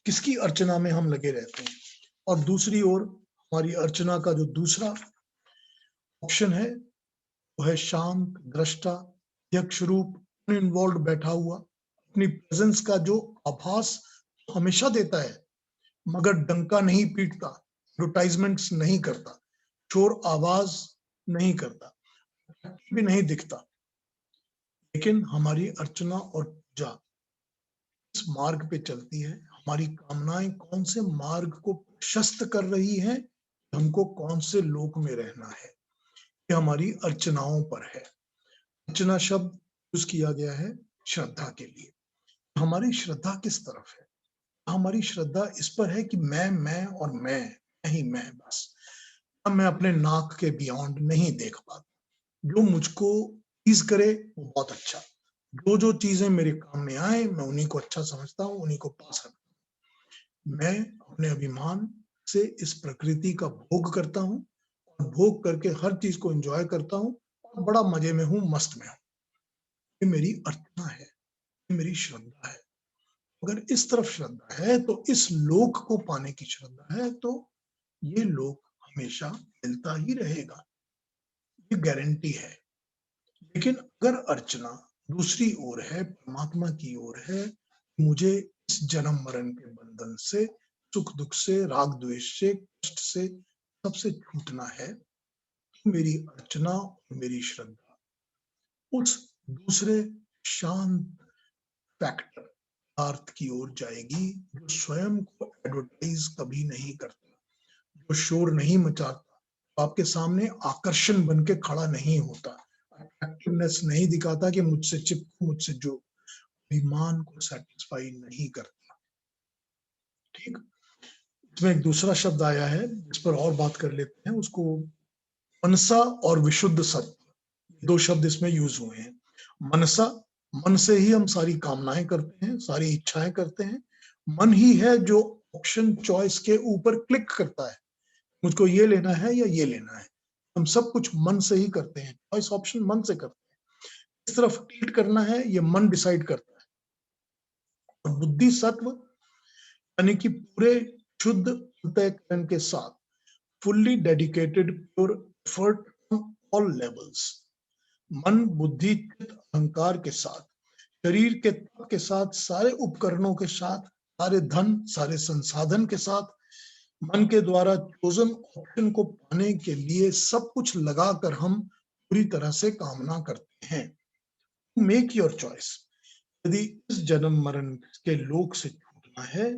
Speaker 1: किसकी अर्चना में हम लगे रहते हैं। और दूसरी ओर हमारी अर्चना का जो दूसरा ऑप्शन है वो है शांत दृष्टा, यक्ष रूप, इन्वॉल्व बैठा हुआ, अपनी प्रेजेंस का जो आभास हमेशा देता है, मगर डंका नहीं पीटता, एडवर्टाइजमेंट्स नहीं करता, शोर आवाज नहीं करता, भी नहीं दिखता। लेकिन हमारी अर्चना और पूजा इस मार्ग पे चलती है। हमारी कामनाएं कौन से मार्ग को प्रशस्त कर रही है, हमको कौन से लोक में रहना है, ये हमारी अर्चनाओं पर है। अर्चना शब्द यूज किया गया है श्रद्धा के लिए। हमारी श्रद्धा किस तरफ है? हमारी श्रद्धा इस पर है कि मैं और मैं नहीं, मैं बस। अब मैं अपने नाक के बियॉन्ड नहीं देख पाता। जो मुझको प्लीज करे वो बहुत अच्छा। जो चीजें मेरे काम में आए मैं उन्हीं को अच्छा समझता हूँ, उन्हीं को पास रखता हूँ। मैं अपने अभिमान से इस प्रकृति का भोग करता हूँ और भोग करके हर चीज को एंजॉय करता हूँ और बड़ा मजे में हूँ, मस्त में हूँ। ये मेरी अर्चना है, ये मेरी श्रद्धा है। अगर इस तरफ श्रद्धा है तो इस लोक को पाने की श्रद्धा है, तो ये लोक हमेशा मिलता ही रहेगा, ये गारंटी है। लेकिन अगर अर्चना दूसरी ओर है, परमात्मा की ओर है, मुझे इस जन्म मरण के बंधन से, सुख दुख से, राग द्वेष से, कष्ट से, सबसे छूटना है, तो मेरी अर्चना और मेरी श्रद्धा उस दूसरे शांत फैक्टर अर्थ की ओर जाएगी, जो स्वयं को एडवर्टाइज कभी नहीं करता, जो शोर नहीं मचाता, आपके सामने आकर्षण बन के खड़ा नहीं होता, अट्रैक्टिवनेस नहीं दिखाता कि मुझसे चिपको, मुझसे जो अभिमान को सेटिस्फाई नहीं करता। ठीक, इसमें एक दूसरा शब्द आया है जिस पर और बात कर लेते हैं, उसको मनसा और विशुद्ध सत्व, दो शब्द इसमें यूज हुए हैं। मनसा, मन से ही हम सारी कामनाएं करते हैं, सारी इच्छाएं करते हैं। मन ही है जो ऑप्शन चॉइस के ऊपर क्लिक करता है, मुझको ये लेना है या ये लेना है। हम सब कुछ मन से ही करते हैं, चॉइस ऑप्शन मन से करते हैं। इस तरफ टिल्ट करना है ये मन डिसाइड करता है। और बुद्धि सत्व यानी कि पूरे शुद्ध अंतःकरण के साथ, fully dedicated pure effort on all levels, मन बुद्धि चित्त अहंकार के साथ, शरीर के तप के साथ, सारे उपकरणों के साथ, सारे धन सारे संसाधन के साथ, मन के द्वारा चोजन ऑप्शन को पाने के लिए सब कुछ लगाकर हम पूरी तरह से कामना करते हैं। Make your choice. यदि इस जन्म मरण के लोक से छूटना है,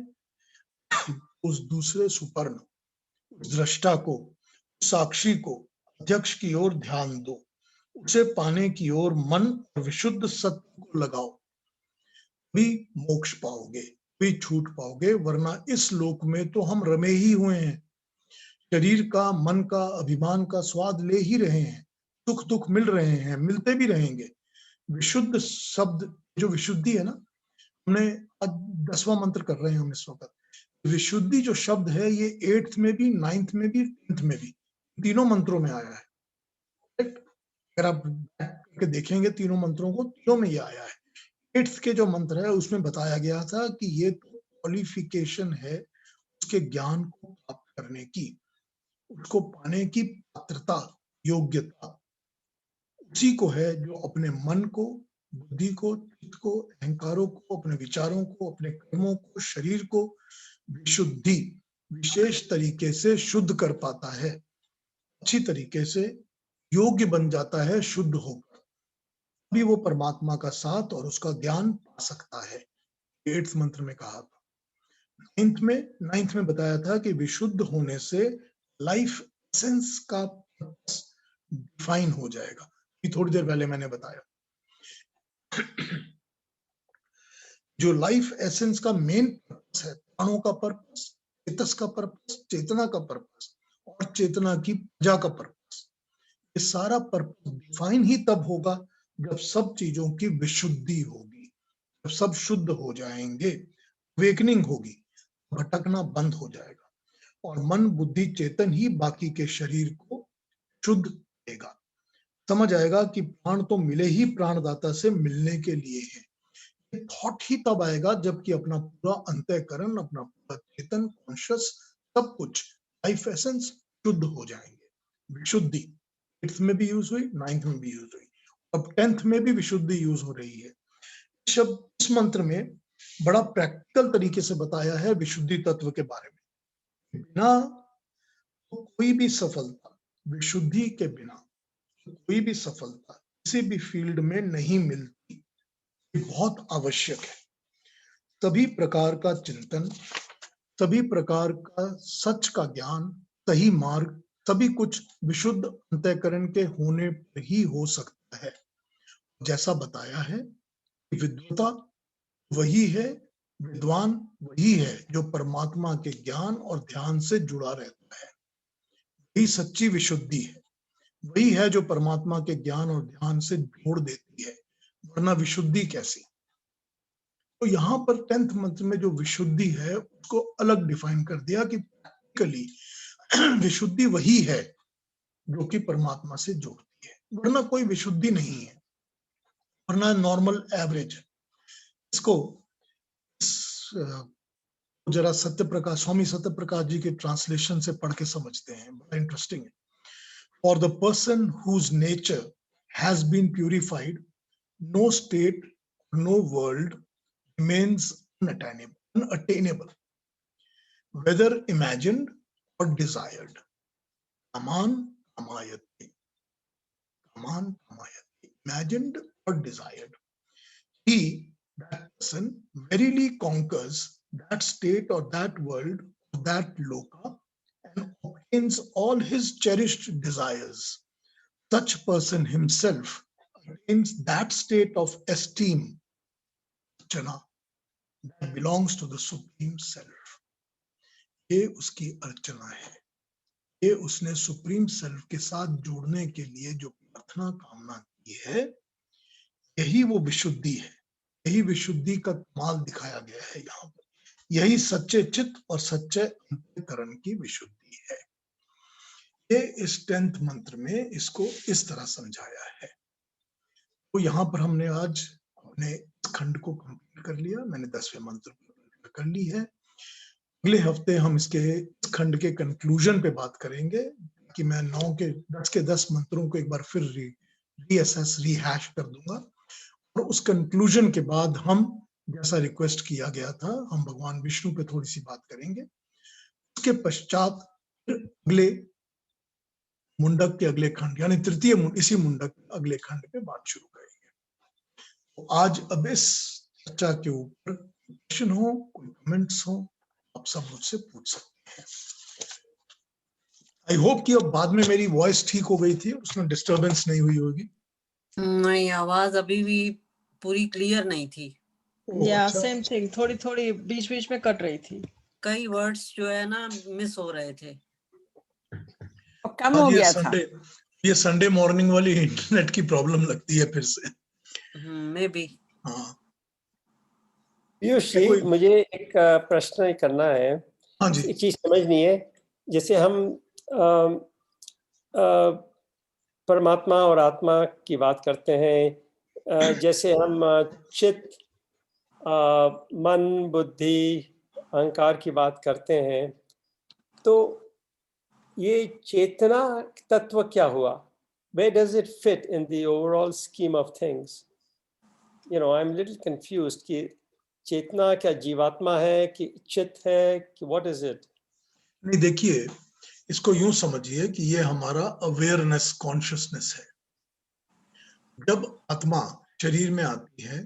Speaker 1: उस दूसरे सुपर्ण, उस दृष्टा को, साक्षी को, अध्यक्ष की ओर ध्यान दो, उसे पाने की ओर मन और विशुद्ध सत्य को लगाओ, भी मोक्ष पाओगे, भी छूट पाओगे। वरना इस लोक में तो हम रमे ही हुए हैं, शरीर का, मन का, अभिमान का स्वाद ले ही रहे हैं, सुख दुख मिल रहे हैं, मिलते भी रहेंगे। विशुद्ध शब्द, जो विशुद्धि है ना, हमने आज 10वां मंत्र कर रहे हैं हम इस वक्त। विशुद्धि जो शब्द है ये 8th में भी, 9th में भी, 10th में भी, तीनों मंत्रों में आया है। अगर आप करके देखेंगे तीनों मंत्रों को, तीनों में ये आया है। 8th के जो मंत्र है उसमें बताया गया था कि ये तो क्वालिफिकेशन है उसके ज्ञान को प्राप्त करने की, उसको पाने की पात्रता, योग्यता उसी को है जो अपने मन को, बुद्धि को, चित्त को, अहंकारों को, अपने विचारों को, अपने कर्मों को, शरीर को विशुद्धि, विशेष तरीके से शुद्ध कर पाता है, अच्छी तरीके से योग्य बन जाता है शुद्ध होकर, भी वो परमात्मा का साथ और उसका ज्ञान पा सकता है। 8th मंत्र में कहा था। 9th में बताया था कि विशुद्ध होने से लाइफ एसेंस का डिफाइन हो जाएगा, ये थोड़ी देर पहले मैंने बताया। जो लाइफ एसेंस का मेन पर्पस है, प्राणों का पर्पस, चेतस का पर्पस, चेतना का पर्पस और चेतना की प्रजा का पर्पस, ये सारा पर्पस डिफाइन ही तब होगा जब सब चीजों की विशुद्धि होगी, जब सब शुद्ध हो जाएंगे, अवेकनिंग होगी, भटकना बंद हो जाएगा और मन बुद्धि चेतन ही बाकी के शरीर को शुद्ध करेगा। समझ आएगा कि प्राण तो मिले ही प्राणदाता से मिलने के लिए है। थॉट ही तब आएगा जबकि अपना पूरा अंतःकरण, अपना पूरा चेतन, कॉन्शियस, सब कुछ, लाइफ एसेंस शुद्ध हो जाएंगे। विशुद्धि 8th में भी यूज हुई, 9th में भी यूज हुई, अब 10th में भी विशुद्धि यूज हो रही है। शब्द इस मंत्र में बड़ा प्रैक्टिकल तरीके से बताया है विशुद्धि तत्व के बारे में। बिना तो कोई भी सफलता, विशुद्धि के बिना कोई भी सफलता किसी भी फील्ड में नहीं मिलती, बहुत आवश्यक है। सभी प्रकार का चिंतन, सभी प्रकार का सच का ज्ञान, सही मार्ग, सभी कुछ विशुद्ध अंतःकरण के होने पर ही हो सकता है। जैसा बताया है कि विद्वता वही है, विद्वान वही है जो परमात्मा के ज्ञान और ध्यान से जुड़ा रहता है। वही सच्ची विशुद्धि है, वही है जो परमात्मा के ज्ञान और ध्यान से जोड़ देती है, वरना विशुद्धि कैसी। तो यहाँ पर 10th मंत्र में जो विशुद्धि है उसको अलग डिफाइन कर दिया कि प्रैक्टिकली विशुद्धि वही है जो कि परमात्मा से जोड़ती है, वरना कोई विशुद्धि नहीं है, वरना नॉर्मल एवरेज। इसको जरा सत्यप्रकाश, स्वामी सत्यप्रकाश जी के ट्रांसलेशन से पढ़ के समझते हैं, बड़ा इंटरेस्टिंग है। For the person whose nature has been purified, no state, no world remains unattainable, whether imagined or desired. Kaman kamayati, kaman kamayati, imagined or desired. He, that person, verily conquers that state or that world, or that loka, and obtains all his cherished desires. Such person himself attains that state of esteem, archana, that belongs to the Supreme Self. ये उसकी अर्चना है, ये उसने supreme self के साथ जोड़ने के लिए जो प्रार्थना कामना की है, यही वो विशुद्धि है, यही विशुद्धि का कमाल दिखाया गया है यहाँ पर। यही सच्चे चित्त और सच्चे अंतःकरण की विशुद्धि है। ये इस 10th मंत्र में इसको इस तरह समझाया है। तो यहाँ पर हमने आज अपने इस खंड को कंप्लीट कर लिया। मैंने 10वें मंत्र कर ली है। अगले हफ्ते हम इसके इस खंड के कंक्लूजन पे बात करेंगे कि मैं 10 के 10 मंत्रों को एक बार फिर रीअसेस, रिहैश कर दूंगा, और उस कंक्लूजन के बाद हम, जैसा रिक्वेस्ट किया गया था, हम भगवान विष्णु पे थोड़ी सी बात करेंगे। उसके पश्चात फिर अगले मुंडक के अगले खंड, यानी तृतीय इसी मुंडक के अगले खंड पे बात शुरू करेंगे। तो आज अब इस चर्चा के ऊपर क्वेश्चन हो, कोई कमेंट्स हो, आप सब मुझसे पूछ सकते हैं। आई होप कि अब बाद में मेरी वॉइस ठीक हो गई थी, उसमें डिस्टरबेंस नहीं हुई होगी।
Speaker 2: नहीं, आवाज अभी भी पूरी क्लियर नहीं थी।
Speaker 4: या सेम थिंग, थोड़ी थोड़ी बीच बीच में कट रही थी।
Speaker 2: कई वर्ड्स जो है ना मिस हो रहे थे,
Speaker 5: कम हो गया था।
Speaker 1: ये संडे मॉर्निंग वाली इंटरनेट की प्रॉब्लम लगती है फिर से।
Speaker 2: May be.
Speaker 1: हाँ
Speaker 3: पीयूष जी, मुझे एक प्रश्न करना है।
Speaker 1: हाँ जी।
Speaker 3: एक चीज समझनी है, जैसे हम परमात्मा और आत्मा की बात करते हैं, जैसे हम चित्त, मन, बुद्धि, अहंकार की बात करते हैं, तो ये चेतना तत्व क्या हुआ? Where does it fit in the overall scheme of things? You know, I'm a little confused कि चेतना क्या जीवात्मा है कि चित्त है कि what is it?
Speaker 1: नहीं, देखिए, इसको यूं समझिए कि ये हमारा अवेयरनेस, कॉन्शियसनेस है। जब आत्मा शरीर में आती है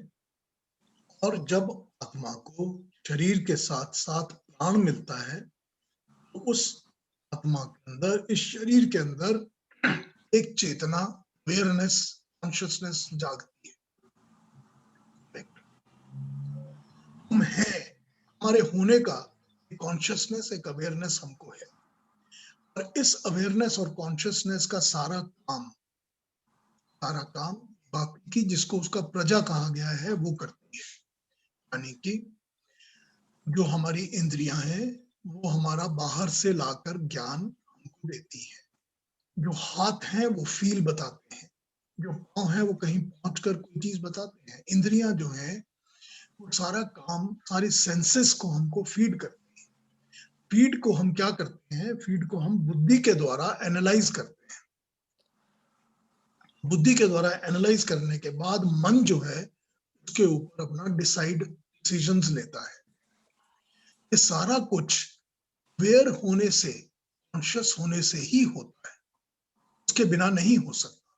Speaker 1: और जब आत्मा को शरीर के साथ साथ प्राण मिलता है, तो उस आत्मा के अंदर, इस शरीर के अंदर एक चेतना, अवेयरनेस, कॉन्शियसनेस जागती है। हम हैं, हमारे होने का एक कॉन्शियसनेस, एक अवेयरनेस हमको है, और इस अवेयरनेस और कॉन्शियसनेस का सारा काम बाकी की, जिसको उसका प्रजा कहा गया है, वो करती है। यानी कि जो हमारी इंद्रियां हैं वो हमारा बाहर से लाकर ज्ञान हमको देती है। जो हाथ हैं वो फील बताते हैं, जो पांव है वो कहीं पहुंचकर कोई चीज बताते हैं। इंद्रियां जो हैं वो सारा काम, सारी सेंसेस को हमको फीड करती है। फीड को हम क्या करते हैं? फीड को हम बुद्धि के द्वारा एनालाइज करते हैं। बुद्धि के द्वारा एनालाइज करने के बाद मन जो है उसके ऊपर अपना डिसीजंस लेता है। ये सारा कुछ अवेयर होने से, कॉन्शियस होने से ही होता है, उसके बिना नहीं हो सकता।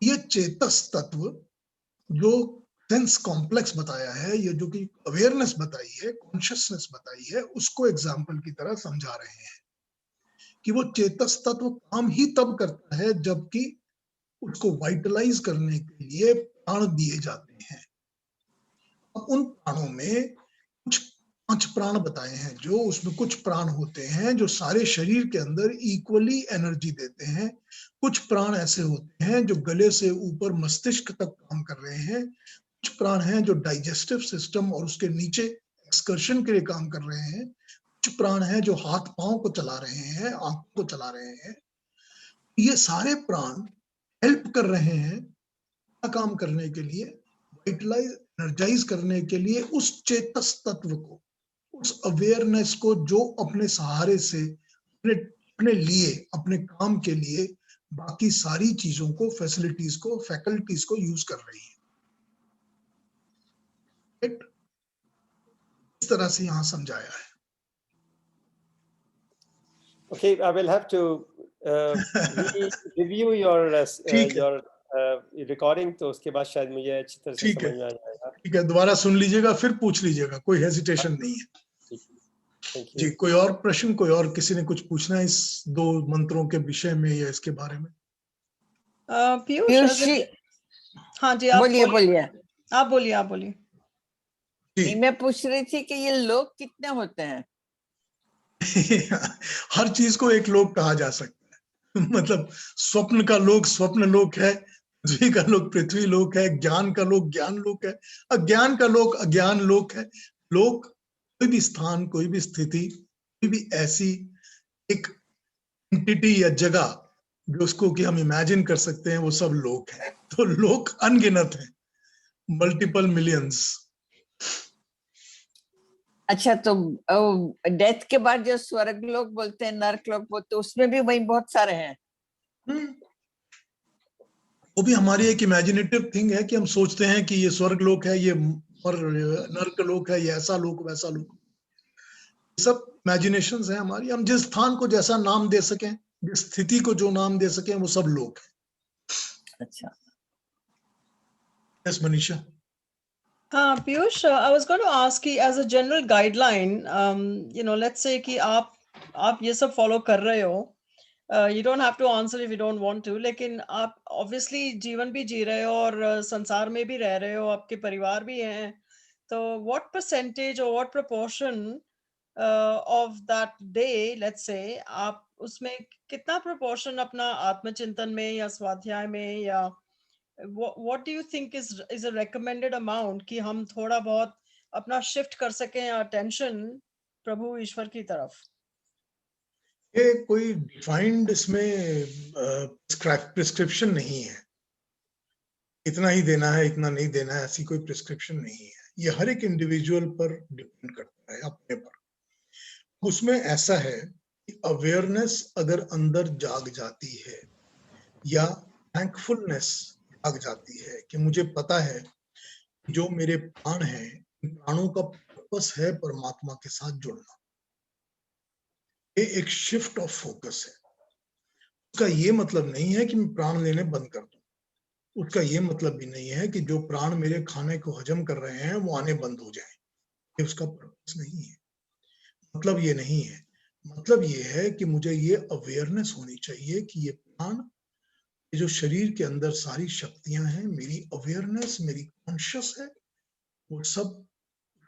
Speaker 1: ये चेतस तत्व जो सेंस कॉम्प्लेक्स बताया है, ये जो कि अवेयरनेस बताई है, कॉन्शियसनेस बताई है, उसको एग्जाम्पल की तरह समझा रहे हैं कि वो चेतस तत्व काम ही तब करता है जबकि उसको वाइटलाइज करने के लिए प्राण दिए जाते हैं। अब उन प्राणों में कुछ 5 प्राण बताए हैं, जो उसमें कुछ प्राण होते हैं जो सारे शरीर के अंदर इक्वली एनर्जी देते हैं। कुछ प्राण ऐसे होते हैं जो गले से ऊपर मस्तिष्क तक काम कर रहे हैं। कुछ प्राण हैं जो डाइजेस्टिव सिस्टम और उसके नीचे एक्सकर्शन के लिए काम कर रहे हैं। कुछ प्राण हैं जो हाथ पांव को चला रहे हैं, आंखों को चला रहे हैं। ये सारे प्राण हेल्प कर रहे हैं काम करने के लिए, वाइटलाइज एनर्जाइज करने के लिए उस चेतस तत्व को, उस अवेयरनेस को जो अपने सहारे से अपने लिए, अपने काम के लिए बाकी सारी चीजों को, फैसिलिटीज को, फैकल्टीज को यूज कर रही है। इस तरह से यहां समझाया है।
Speaker 3: Okay, I will have to review your recording, तो उसके बाद शायद मुझे अच्छी तरह से समझ में आ जाएगा।
Speaker 1: ठीक है, दोबारा सुन लीजिएगा, फिर पूछ लीजिएगा, कोई हेजिटेशन नहीं है। जी, कोई और प्रश्न, कोई और किसी ने कुछ पूछना है इस 2 मंत्रों के विषय में या इसके बारे में?
Speaker 4: पीयूष जी, हाँ जी, आप
Speaker 5: बोलिए।
Speaker 4: आप बोलिए।
Speaker 5: मैं पूछ रही थी कि ये लोग कितने होते हैं?
Speaker 1: हर चीज को एक लोक कहा जा सकता है। मतलब स्वप्न का लोक स्वप्न लोक है, पृथ्वी का लोक पृथ्वी लोक है, ज्ञान का लोक ज्ञान लोक है, अज्ञान का लोक अज्ञान लोक है। लोक कोई भी स्थान, कोई भी स्थिति, कोई भी ऐसी एक एंटिटी या जगह जो उसको कि हम इमेजिन कर सकते हैं, वो सब लोक है। तो लोक अनगिनत है, मल्टीपल मिलियंस।
Speaker 5: अच्छा, तो डेथ के बाद जो स्वर्ग लोग बोलते हैं, नरक लोग बोलते हैं, उसमें भी वही बहुत सारे हैं।
Speaker 1: वो भी हमारी एक इमेजिनेटिव थिंग है कि हम सोचते हैं कि ये स्वर्ग लोक है, ये नरक लोक है, ये ऐसा लोक वैसा लोक। सब इमेजिनेशंस है हमारी। हम जिस स्थान को जैसा नाम दे सकें, जिस स्थिति को जो नाम दे सकें, वो सब लोक है।
Speaker 5: अच्छा,
Speaker 1: yes Manisha.
Speaker 4: Piyush, I was going to ask कि as a general guideline, let's say कि आप ये सब follow कर रहे हो, you don't have to answer if you don't want to, लेकिन आप obviously जीवन भी जी रहे हो और संसार में भी रह रहे हो, आपके परिवार भी हैं, तो what percentage or what proportion of that day, let's say, आप उसमें कितना proportion अपना आत्मचिंतन में या स्वाध्याय में या what do you think is a recommended amount कि हम थोड़ा बहुत अपना shift कर सकें attention प्रभु ईश्वर की तरफ?
Speaker 1: ये कोई डिफाइंड इसमें प्रिस्क्रिप्शन नहीं है, इतना ही देना है, इतना नहीं देना है, ऐसी कोई प्रिस्क्रिप्शन नहीं है। ये हर एक इंडिविजुअल पर डिपेंड करता है, अपने पर। उसमें ऐसा है कि अवेयरनेस अगर अंदर जाग जाती है या थैंकफुलनेस जाग जाती है कि मुझे पता है जो मेरे प्राण हैं, प्राणों का पर्पस है परमात्मा के साथ जुड़ना, ये एक शिफ्ट ऑफ फोकस है। उसका ये मतलब नहीं है कि मैं प्राण लेने बंद कर दूं। उसका ये मतलब भी नहीं है कि जो प्राण मेरे खाने को हजम कर रहे हैं वो आने बंद हो जाएं। ये उसका पर्पस नहीं है, मतलब ये नहीं है। मतलब ये है कि मुझे ये अवेयरनेस होनी चाहिए कि ये प्राण, ये जो शरीर के अंदर सारी शक्तियां हैं, मेरी अवेयरनेस, मेरी कॉन्शियस है, वो सब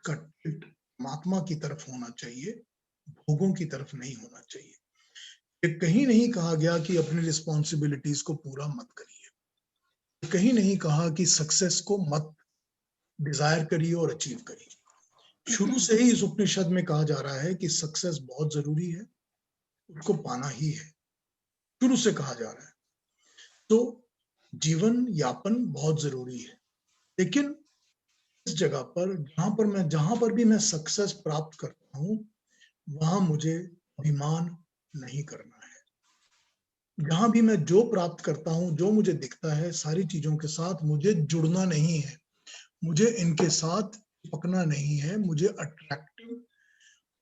Speaker 1: का टिल्ट परमात्मा की तरफ होना चाहिए, भोगों की तरफ नहीं होना चाहिए। ये कहीं नहीं कहा गया कि अपनी रिस्पॉन्सिबिलिटीज को पूरा मत करिए, कहीं नहीं कहा कि सक्सेस को मत डिजायर करिए और अचीव करिए। शुरू से ही इस उपनिषद में कहा जा रहा है कि सक्सेस बहुत जरूरी है, उसको पाना ही है, शुरू से कहा जा रहा है। तो जीवन यापन बहुत जरूरी है, लेकिन इस जगह पर जहां पर भी मैं सक्सेस प्राप्त करता हूं, वहां मुझे अभिमान नहीं करना है। जहां भी मैं जो प्राप्त करता हूं, जो मुझे दिखता है, सारी चीजों के साथ मुझे जुड़ना नहीं है, मुझे इनके साथ पकना नहीं है, मुझे अट्रैक्टिव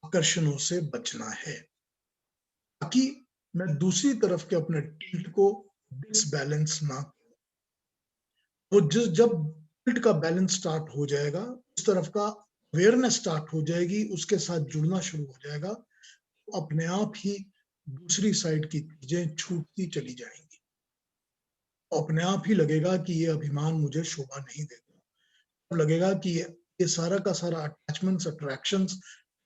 Speaker 1: आकर्षणों से बचना है, ताकि मैं दूसरी तरफ के अपने टिल्ट को डिसबैलेंस ना करूं। वो जब टिल्ट का बैलेंस स्टार्ट हो जाएगा, उस तरफ का अवेयरनेस स्टार्ट हो जाएगी, उसके साथ जुड़ना शुरू हो जाएगा, अपने आप ही दूसरी साइड की चीजें छूटती चली जाएंगी। अपने आप ही लगेगा कि ये अभिमान मुझे शोभा नहीं देता। तो लगेगा कि ये सारा का सारा अटैचमेंट्स, अट्रैक्शंस,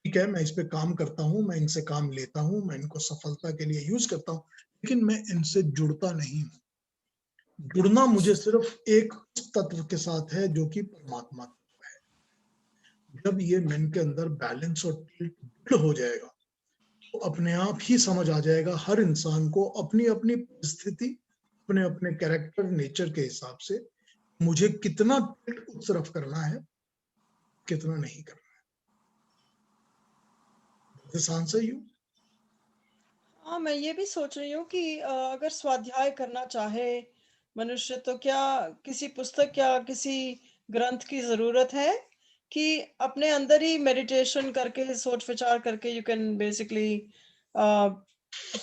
Speaker 1: ठीक है, मैं इस पे काम करता हूँ, मैं इनसे काम लेता हूँ, मैं इनको सफलता के लिए यूज करता हूँ, लेकिन मैं इनसे जुड़ता नहीं हूँ। जुड़ना मुझे सिर्फ एक तत्व के साथ है जो कि परमात्मा तत्व है। जब ये मन के अंदर बैलेंस और टिल्ट हो जाएगा तो अपने आप ही समझ आ जाएगा हर इंसान को अपनी अपनी परिस्थिति, अपने अपने कैरेक्टर, नेचर के हिसाब से मुझे कितना टिल्ट उस तरफ करना है, कितना नहीं करना है। Does this answer you?
Speaker 4: हाँ, मैं ये भी सोच रही हूँ कि अगर स्वाध्याय करना चाहे मनुष्य, तो क्या किसी पुस्तक या किसी ग्रंथ की जरूरत है, कि अपने अंदर ही मेडिटेशन करके, सोच विचार करके you can basically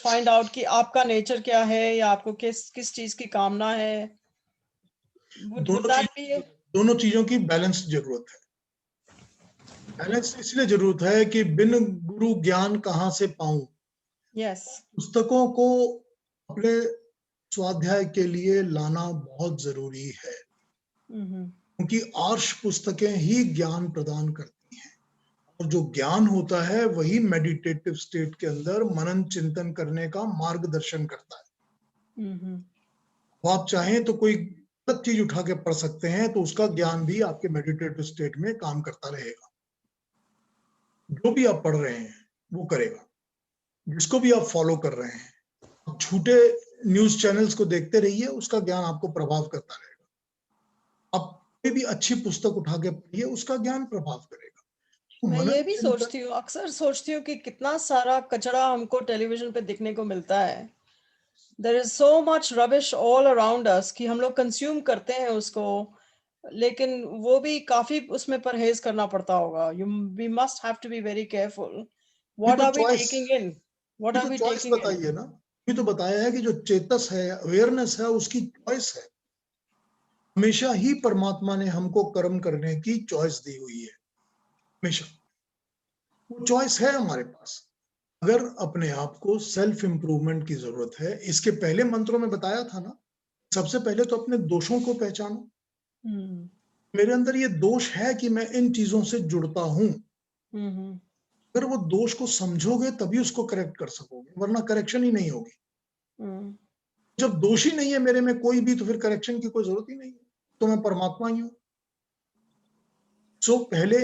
Speaker 4: find out कि आपका नेचर क्या है, या आपको किस किस चीज की कामना है? Would that be a...
Speaker 1: दोनों चीजों की बैलेंस जरूरत है। बैलेंस इसलिए जरूरत है कि बिन गुरु ज्ञान कहाँ से पाऊं।
Speaker 4: Yes.
Speaker 1: पुस्तकों को अपने स्वाध्याय के लिए लाना बहुत जरूरी है, क्योंकि आर्ष पुस्तकें ही ज्ञान प्रदान करती हैं, और जो ज्ञान होता है वही मेडिटेटिव स्टेट के अंदर मनन चिंतन करने का मार्गदर्शन करता है। तो आप चाहें तो कोई गलत चीज उठा के पढ़ सकते हैं, तो उसका ज्ञान भी आपके मेडिटेटिव स्टेट में काम करता रहेगा। जो भी आप पढ़ रहे हैं वो करेगा, जिसको भी आप फॉलो कर रहे हैं। झूठे न्यूज चैनल्स को देखते रहिए, उसका ज्ञान आपको प्रभाव करता रहेगा। आप कोई भी अच्छी पुस्तक उठा के पढ़िए, उसका ज्ञान प्रभाव करेगा। तो
Speaker 4: मैं
Speaker 1: मनन
Speaker 4: ये भी
Speaker 1: चिंतन-
Speaker 4: सोचती हूँ, अक्सर सोचती हूँ कि कितना सारा कचरा हमको टेलीविजन पे दिखने को मिलता है। There is so much rubbish all around us कि हम लोग कंज्यूम करते हैं उसको, लेकिन वो भी काफी उसमें परहेज करना पड़ता होगा। We must have to be very careful. What are we taking in? What
Speaker 1: ये
Speaker 4: are
Speaker 1: तो
Speaker 4: we
Speaker 1: चॉइस
Speaker 4: taking in?
Speaker 1: बताइए ना। ये तो बताया है कि जो चेतस है, अवेयरनेस है, उसकी चॉइस है। हमेशा ही परमात्मा ने हमको कर्म करने की चॉइस दी हुई है, हमेशा वो चॉइस है हमारे पास। अगर अपने आप को सेल्फ इंप्रूवमेंट की जरूरत है, इसके पहले मंत्रों में बताया था ना, सबसे पहले तो अपने दोषों को पहचानो। मेरे अंदर ये दोष है कि मैं इन चीजों से जुड़ता हूं। अगर वो दोष को समझोगे तभी उसको करेक्ट कर सकोगे, वरना करेक्शन ही नहीं होगी। जब दोष ही नहीं है मेरे में कोई भी, तो फिर करेक्शन की कोई जरूरत ही नहीं है, तो मैं परमात्मा ही हूं। सो पहले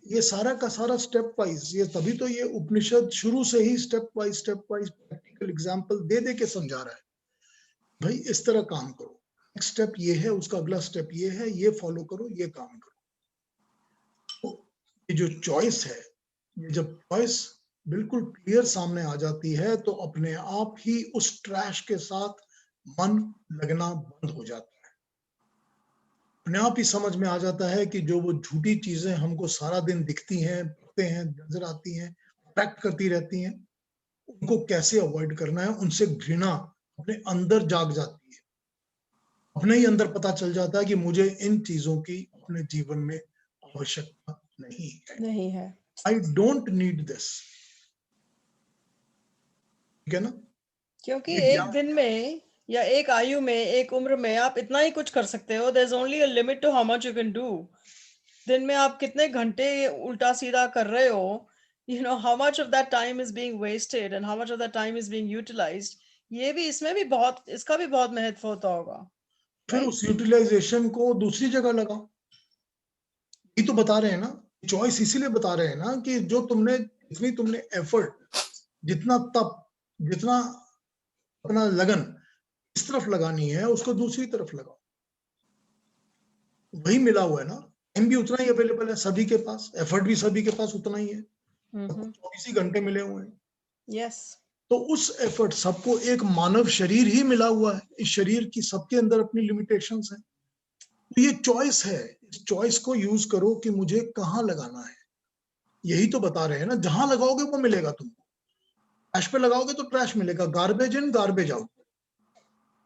Speaker 1: ये सारा का सारा स्टेप वाइज, ये तभी तो ये उपनिषद शुरू से ही स्टेप वाइज प्रैक्टिकल एग्जांपल दे दे के समझा रहा है। भाई इस तरह काम करो, नेक्स्ट स्टेप ये है, उसका अगला स्टेप ये है, ये फॉलो करो, ये काम करो। तो ये जो चॉइस है, ये जब चॉइस बिल्कुल क्लियर सामने आ जाती है, तो अपने आप ही उस ट्रैश के साथ मन लगना बंद हो जाता है। अपने आप ही समझ में आ जाता है कि जो वो झूठी चीजें हमको सारा दिन दिखती हैं, पढ़ते हैं, नजर आती हैं, अट्रैक्ट करती रहती हैं, उनको कैसे अवॉइड करना है। उनसे घृणा अपने अंदर जाग जाती है, अपने ही अंदर पता चल जाता है कि मुझे इन चीजों की अपने जीवन में आवश्यकता नहीं है। I don't need this. ठीक है ना?
Speaker 4: क्योंकि एक दिन में या एक आयु में, एक उम्र में आप इतना ही कुछ कर सकते हो। There's only a limit to how much you can do. दिन में आप कितने घंटे उल्टा सीधा कर रहे हो, you know, how much of that time is being wasted and how much of that time is being utilized. ये भी, इसमें भी बहुत, इसका भी बहुत महत्व होता होगा।
Speaker 1: फिर उस यूटिलाइजेशन को दूसरी जगह लगाओ। ये तो बता रहे हैं ना, चॉइस इसीलिए बता रहे हैं ना कि जो तुमने, जितनी तुमने एफर्ट, जितना तप, जितना अपना लगन इस तरफ लगानी है, उसको दूसरी तरफ लगाओ। वही मिला हुआ है ना, टाइम भी उतना ही अवेलेबल है सभी के पास, एफर्ट भी सभी के पास उतना ही है, 24 ही घंटे मिले हुए हैं।
Speaker 4: यस।
Speaker 1: तो उस एफर्ट, सबको एक मानव शरीर ही मिला हुआ है, इस शरीर की सबके अंदर अपनी लिमिटेशंस हैं। तो ये चॉइस है, इस चॉइस को यूज करो कि मुझे कहाँ लगाना है। यही तो बता रहे हैं ना, जहां लगाओगे वो मिलेगा तुमको। ट्रैश पे लगाओगे तो ट्रैश मिलेगा, गार्बेज इन गार्बेज आउट,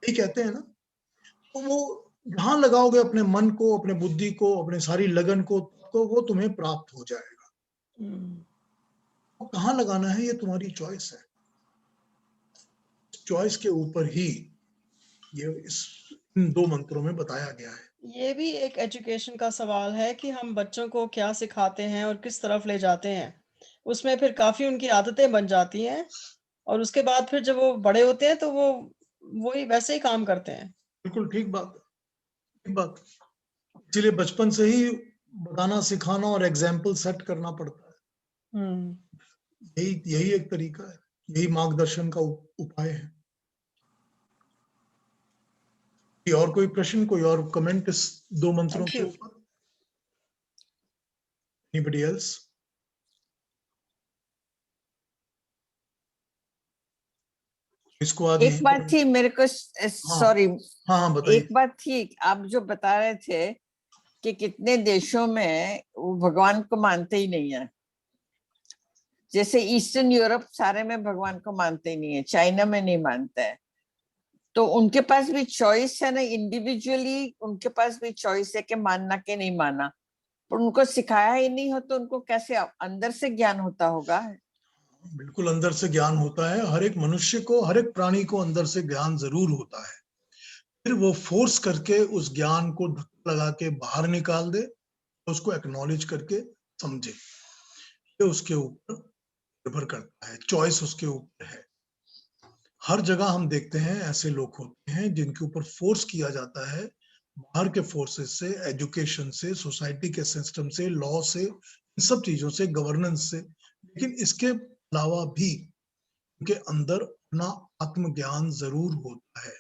Speaker 1: यही कहते हैं ना। तो वो जहां लगाओगे अपने मन को, अपने बुद्धि को, अपने सारी लगन को, तो वो तुम्हें प्राप्त हो जाएगा। तो कहाँ लगाना है ये तुम्हारी चॉइस है। चॉइस के ऊपर ही ये इन 2 मंत्रों में बताया गया है।
Speaker 4: ये भी एक एजुकेशन का सवाल है कि हम बच्चों को क्या सिखाते हैं और किस तरफ ले जाते हैं। उसमें फिर काफ़ी उनकी आदतें बन जाती हैं और उसके बाद फिर जब वो बड़े होते हैं तो वो वही वैसे ही काम करते हैं।
Speaker 1: बिल्कुल ठीक बात। इसीलिए बचपन से ही बताना, सिखाना और एग्जाम्पल सेट करना पड़ता है। यही एक तरीका है, यही मार्गदर्शन का उपाय है। और कोई प्रश्न, कोई और कमेंट इस 2 मंत्रों
Speaker 4: Thank
Speaker 1: के
Speaker 4: you.
Speaker 1: ऊपर? Anybody else? इसको आज
Speaker 5: एक बात थी मेरे को, सॉरी,
Speaker 1: हाँ बताइए।
Speaker 5: एक बात थी, आप जो बता रहे थे कि कितने देशों में वो भगवान को मानते ही नहीं है। जैसे ईस्टर्न यूरोप सारे में भगवान को मानते ही नहीं है, चाइना में नहीं मानते हैं, तो उनके पास भी चॉइस है ना, इंडिविजुअली उनके पास भी चॉइस है कि मानना के नहीं माना, पर उनको सिखाया ही नहीं हो तो उनको कैसे अंदर से ज्ञान होता होगा?
Speaker 1: बिल्कुल अंदर से ज्ञान होता है, हर एक मनुष्य को, हर एक प्राणी को अंदर से ज्ञान जरूर होता है। फिर वो फोर्स करके उस ज्ञान को धक्का लगा के बाहर निकाल दे, उसको एक्नॉलेज करके समझे, ये उसके ऊपर निर्भर करता है, चॉइस उसके ऊपर है। हर जगह हम देखते हैं ऐसे लोग होते हैं जिनके ऊपर फोर्स किया जाता है, बाहर के फोर्सेस से, एजुकेशन से, सोसाइटी के सिस्टम से, लॉ से, इन सब चीजों से, गवर्नेंस से, लेकिन इसके अलावा भी उनके अंदर अपना आत्मज्ञान जरूर होता है।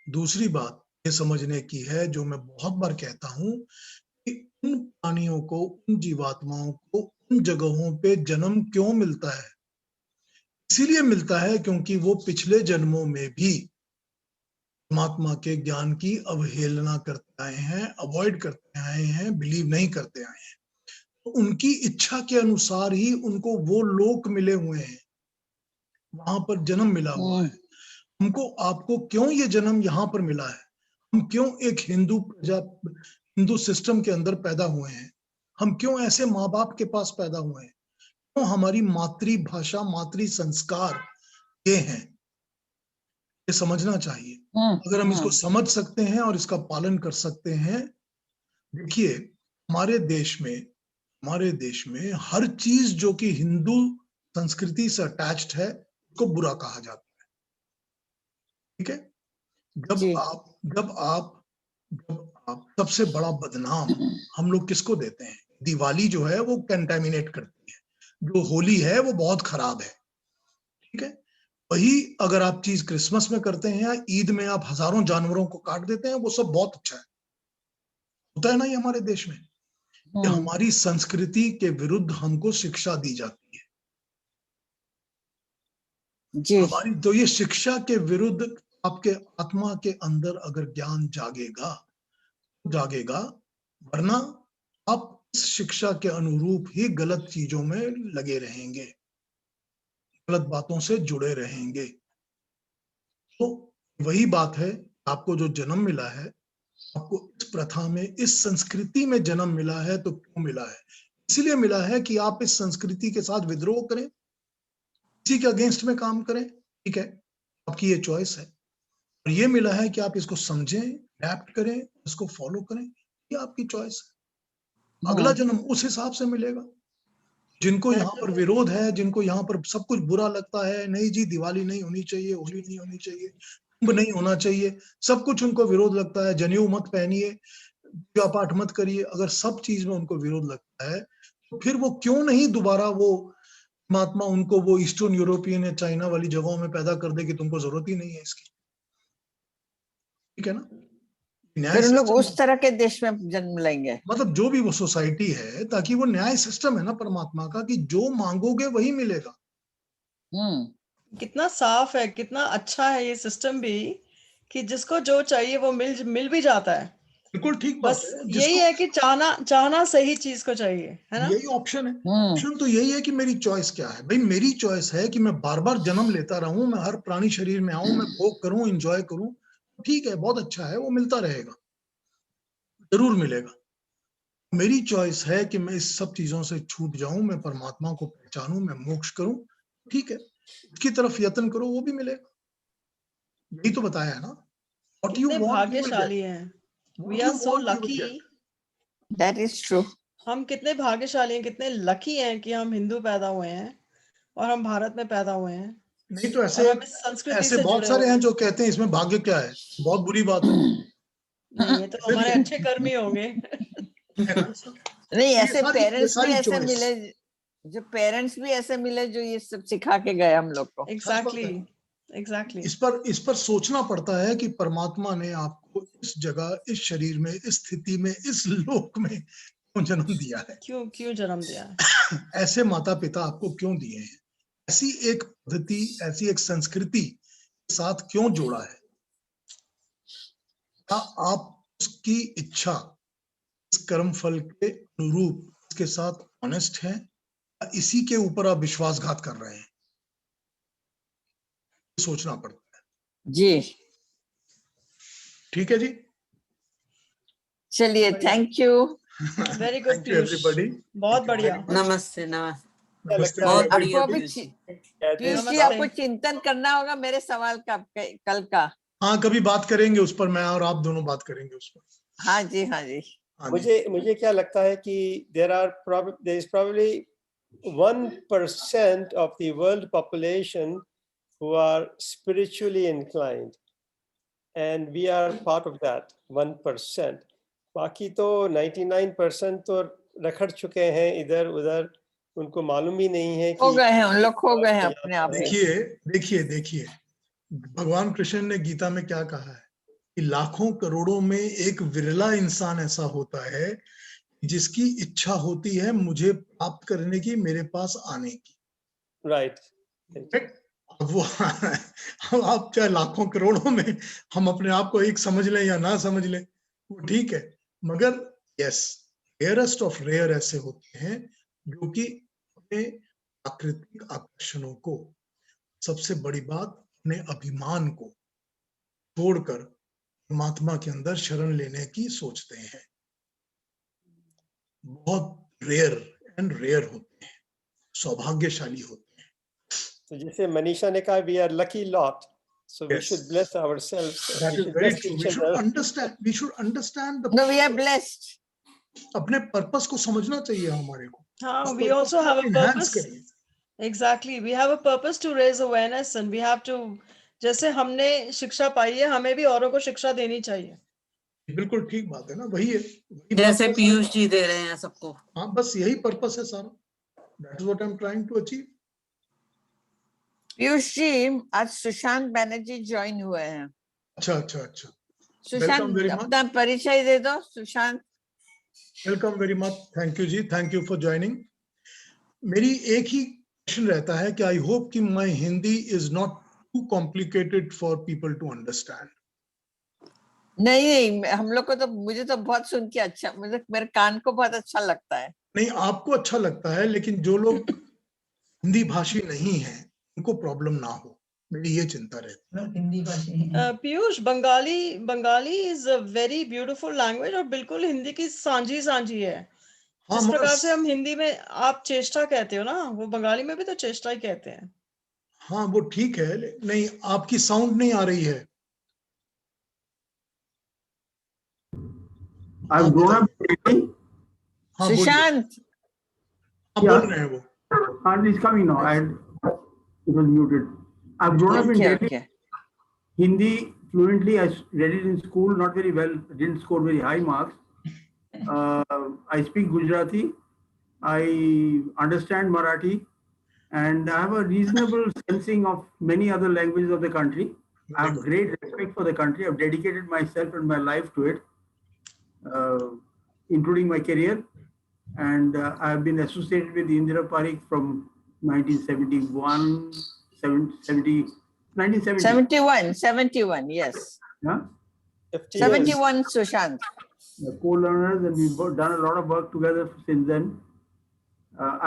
Speaker 1: दूसरी बात ये समझने की है, जो मैं बहुत बार कहता हूं, कि उन प्राणियों को, उन जीवात्माओं को उन जगहों पे जन्म क्यों मिलता है? इसीलिए मिलता है क्योंकि वो पिछले जन्मों में भी परमात्मा के ज्ञान की अवहेलना करते आए हैं, अवॉइड करते आए हैं, बिलीव नहीं करते आए हैं। तो उनकी इच्छा के अनुसार ही उनको वो लोक मिले हुए हैं, वहां पर जन्म मिला हुआ है। हमको, आपको क्यों ये जन्म यहाँ पर मिला है? हम क्यों एक हिंदू सिस्टम के अंदर पैदा हुए हैं? हम क्यों ऐसे माँ बाप के पास पैदा हुए हैं? क्यों हमारी मातृभाषा, मातृ संस्कार ये हैं? ये समझना चाहिए। अगर हम इसको समझ सकते हैं और इसका पालन कर सकते हैं, देखिए हमारे देश में हर चीज जो कि हिंदू संस्कृति से अटैच्ड है, उसको बुरा कहा जाता है। ठीक है? जब आप सबसे बड़ा बदनाम हम लोग किसको देते हैं? दिवाली जो है वो कंटेमिनेट करती है, जो होली है वो बहुत खराब है। ठीक है? वही अगर आप चीज क्रिसमस में करते हैं या ईद में आप हजारों जानवरों को काट देते हैं, वो सब बहुत अच्छा है। होता है ना ये हमारे देश में। ये हमारी संस्कृति के विरुद्ध हमको शिक्षा दी जाती है
Speaker 5: जी।
Speaker 1: हमारी, तो ये शिक्षा के विरुद्ध आपके आत्मा के अंदर अगर ज्ञान जागेगा, वरना आप इस शिक्षा के अनुरूप ही गलत चीजों में लगे रहेंगे, गलत बातों से जुड़े रहेंगे। तो वही बात है, आपको जो जन्म मिला है, आपको इस प्रथा में, इस संस्कृति में जन्म मिला है, तो क्यों मिला है? इसीलिए मिला है कि आप इस संस्कृति के साथ विद्रोह करें, इसी के अगेंस्ट में काम करें। ठीक है, आपकी ये चॉइस है, और ये मिला है कि आप इसको समझें, एडैप्ट करें, इसको फॉलो करें, ये आपकी चॉइस है। अगला जन्म उस हिसाब से मिलेगा। जिनको यहाँ पर विरोध है, जिनको यहाँ पर सब कुछ बुरा लगता है, नहीं जी दिवाली नहीं होनी चाहिए, होली नहीं होनी चाहिए, कुंभ नहीं होना चाहिए, सब कुछ उनको विरोध लगता है, जनेऊ मत पहनिए, पूजा पाठ मत करिए, अगर सब चीज में उनको विरोध लगता है, तो फिर वो क्यों नहीं दोबारा वो परमात्मा उनको वो ईस्टर्न यूरोपियन या चाइना वाली जगहों में पैदा कर दे कि तुमको जरूरत ही नहीं है इसकी। ठीक है ना?
Speaker 5: फिर उन लोग उस तरह के देश में जन्म लेंगे,
Speaker 1: मतलब जो भी वो सोसाइटी है, ताकि वो न्याय सिस्टम है ना परमात्मा का, कि जो मांगोगे वही मिलेगा।
Speaker 4: कितना साफ है, कितना अच्छा है ये सिस्टम भी, कि जिसको जो चाहिए वो मिल भी जाता है।
Speaker 1: बिल्कुल ठीक बात
Speaker 4: बस
Speaker 1: है।
Speaker 4: यही है कि चाहना सही चीज को चाहिए, है ना?
Speaker 1: यही ऑप्शन है। ऑप्शन तो यही है कि मेरी चॉइस क्या है। भाई मेरी चॉइस है कि मैं बार बार जन्म लेता रहूं, मैं हर प्राणी शरीर में आऊं, मैं भोग करूं, एंजॉय करूं, ठीक है, बहुत अच्छा है, वो मिलता रहेगा, जरूर मिलेगा। मेरी चॉइस है कि मैं इस सब चीजों से छूट जाऊं, मैं परमात्मा को पहचानूं, मैं मोक्ष करूं, ठीक है, इसकी तरफ यत्न करो, वो भी मिलेगा। यही तो बताया है ना, what you
Speaker 4: कितने
Speaker 1: want you will get.
Speaker 4: भाग्यशाली हैं,
Speaker 1: What
Speaker 4: we
Speaker 1: you
Speaker 4: are so
Speaker 1: want, you will
Speaker 4: lucky.
Speaker 1: get.
Speaker 5: That is true.
Speaker 4: हम कितने भाग्यशाली हैं, कितने लकी हैं कि हम हिंदू पैदा हुए हैं और हम भारत में पैदा हुए हैं
Speaker 1: नहीं तो
Speaker 4: और
Speaker 1: ऐसे
Speaker 4: हम इस संस्कृति
Speaker 1: ऐसे
Speaker 4: से
Speaker 1: बहुत
Speaker 4: जुड़े
Speaker 1: सारे
Speaker 4: हुए
Speaker 1: हैं
Speaker 4: हैं।
Speaker 1: जो कहते हैं इसमें भाग्य क्या है, बहुत बुरी बात है।
Speaker 4: नहीं, ये तो हमारे अच्छे कर्म ही होंगे।
Speaker 1: है ना?
Speaker 5: नहीं,
Speaker 1: ये
Speaker 5: ऐसे
Speaker 1: सारी-
Speaker 5: पेरेंट्स
Speaker 1: ये
Speaker 5: भी
Speaker 1: सारी
Speaker 5: ऐसे
Speaker 1: choice।
Speaker 5: मिले, जो पेरेंट्स भी ऐसे मिले जो ये सब सिखा के गए हम लोग को।
Speaker 4: एग्जैक्टली
Speaker 1: इस पर सोचना पड़ता है कि परमात्मा ने आपको इस जगह, इस शरीर में, इस स्थिति में, इस लोक में क्यों जन्म दिया है,
Speaker 4: क्यों जन्म दिया है।
Speaker 1: ऐसे माता पिता आपको क्यों दिए हैं, ऐसी एक पद्धति, ऐसी एक संस्कृति के साथ क्यों जोड़ा है। क्या आप उसकी इच्छा, इस कर्म फल के अनुरूप उसके साथ ऑनेस्ट हैं, या इसी के ऊपर आप विश्वासघात कर रहे हैं, सोचना पड़ता है।
Speaker 5: जी,
Speaker 1: ठीक है जी,
Speaker 5: चलिए, thank you.
Speaker 4: Very good
Speaker 1: thank you
Speaker 4: Piyush,
Speaker 1: everybody.
Speaker 4: बहुत बढ़िया।
Speaker 2: नमस्ते नमस्ते।
Speaker 3: क्या
Speaker 1: नमस्ते
Speaker 3: लगता है?
Speaker 2: बहुत बढ़िया
Speaker 5: आपको अभी
Speaker 2: पीयूष जी।
Speaker 3: कहते हैं
Speaker 5: पीयूष जी,
Speaker 4: नमस्ते।
Speaker 5: आपको चिंतन करना होगा मेरे सवाल का कल का।
Speaker 1: हाँ, कभी बात करेंगे उस पर, मैं और आप दोनों बात करेंगे उस पर।
Speaker 5: हाँ जी, हाँ जी।
Speaker 1: हाँ जी।
Speaker 3: मुझे क्या लगता है कि there is probably 1% of the world population who are spiritually inclined, and we are part of that 1%. बाकी तो 99% तो रखड़ चुके हैं इधर उधर, उनको मालूम ही नहीं है
Speaker 5: हो
Speaker 3: कि
Speaker 5: गए हैं, उन लोग खो गए हैं अपने आप में।
Speaker 1: देखिए भगवान कृष्ण ने गीता में क्या कहा है कि लाखों करोड़ों में एक विरला इंसान ऐसा होता है जिसकी इच्छा होती है मुझे प्राप्त करने की, मेरे पास आने की।
Speaker 3: राइट।
Speaker 1: अब वो आप चाहे लाखों करोड़ों में हम अपने आप को एक समझ लें या ना समझ लें, वो ठीक है, मगर यस, रेयरेस्ट ऑफ रेयर ऐसे होते हैं जो कि अपने प्राकृतिक आकर्षणों को, सबसे बड़ी बात अपने अभिमान को छोड़कर परमात्मा के अंदर शरण लेने की सोचते हैं। बहुत रेयर होते हैं, सौभाग्यशाली होते हैं।
Speaker 3: तो जैसे मनीषा ने कहा, we are lucky lot, so we
Speaker 1: Yes.
Speaker 3: should bless ourselves.
Speaker 1: That
Speaker 3: We
Speaker 1: is
Speaker 3: should
Speaker 1: very
Speaker 3: bless
Speaker 1: true.
Speaker 3: each
Speaker 1: We should
Speaker 3: other.
Speaker 1: understand the
Speaker 5: No, we are blessed.
Speaker 1: अपने पर्पस को समझना चाहिए हमारे को।
Speaker 4: हाँ,
Speaker 1: उस
Speaker 4: we
Speaker 1: purpose
Speaker 4: also
Speaker 1: को
Speaker 4: have a
Speaker 1: enhance
Speaker 4: purpose.
Speaker 1: करिए।
Speaker 4: Exactly, we have a purpose to raise awareness and we have to, जैसे हमने शिक्षा पाई है, हमें भी औरों को शिक्षा देनी चाहिए।
Speaker 1: बिल्कुल ठीक बात है ना, वही है, वही बात
Speaker 2: जैसे
Speaker 1: है
Speaker 2: पीयूष जी दे रहे हैं सबको।
Speaker 1: हाँ, बस यही पर्पस है सारा। That is what I'm trying to achieve.
Speaker 5: Piyush ji, आज सुशांत बैनर्जी ज्वाइन हुए हैं।
Speaker 1: अच्छा।
Speaker 5: Sushant,
Speaker 1: very much.
Speaker 5: अपना परिचय दे दो। Sushant,
Speaker 1: welcome very much, thank you ji, thank you for joining. मेरी एक ही क्वेश्चन रहता है कि आई होप कि my Hindi is not too complicated for people to understand.
Speaker 5: नहीं, हम लोग को तो, मुझे तो बहुत सुन के अच्छा, मुझे, मेरे कान को बहुत अच्छा लगता है।
Speaker 1: नहीं, आपको अच्छा लगता है, लेकिन जो लोग हिंदी भाषी नहीं है उनको प्रॉब्लम ना हो, मेरी ये चिंता रहती है।
Speaker 6: हिंदी भाषी
Speaker 4: Piyush, Bengali is a very beautiful language और बिल्कुल हिंदी की सांझी है।
Speaker 1: हाँ,
Speaker 4: जिस
Speaker 1: मगर
Speaker 4: प्रकार से हम हिंदी में आप चेष्टा कहते हो ना, वो बंगाली में भी तो चेष्टा ही कहते हैं।
Speaker 1: हाँ, वो ठीक है, नहीं आपकी साउंड नहीं आ रही है।
Speaker 7: I've grown up Delhi.
Speaker 1: हाँ, बोलिए।
Speaker 5: सुशांत,
Speaker 1: हाँ, बोल रहे हैं वो।
Speaker 7: And it's coming now. It was muted. I've grown up in Delhi.
Speaker 5: okay.
Speaker 7: Hindi fluently. I read it in school, not very well. Didn't score very high marks. I speak Gujarati. I understand Marathi, and I have a reasonable sensing of many other languages of the country. I have great respect for the country. I've dedicated myself and my life to it, including my career. And I have been associated with Indira Parikh from 1971, 1970.
Speaker 5: 71, yes.
Speaker 7: Yeah,
Speaker 3: 50 years.
Speaker 5: 71, Sushant.
Speaker 7: co-learners, and we've done a lot of work together since then.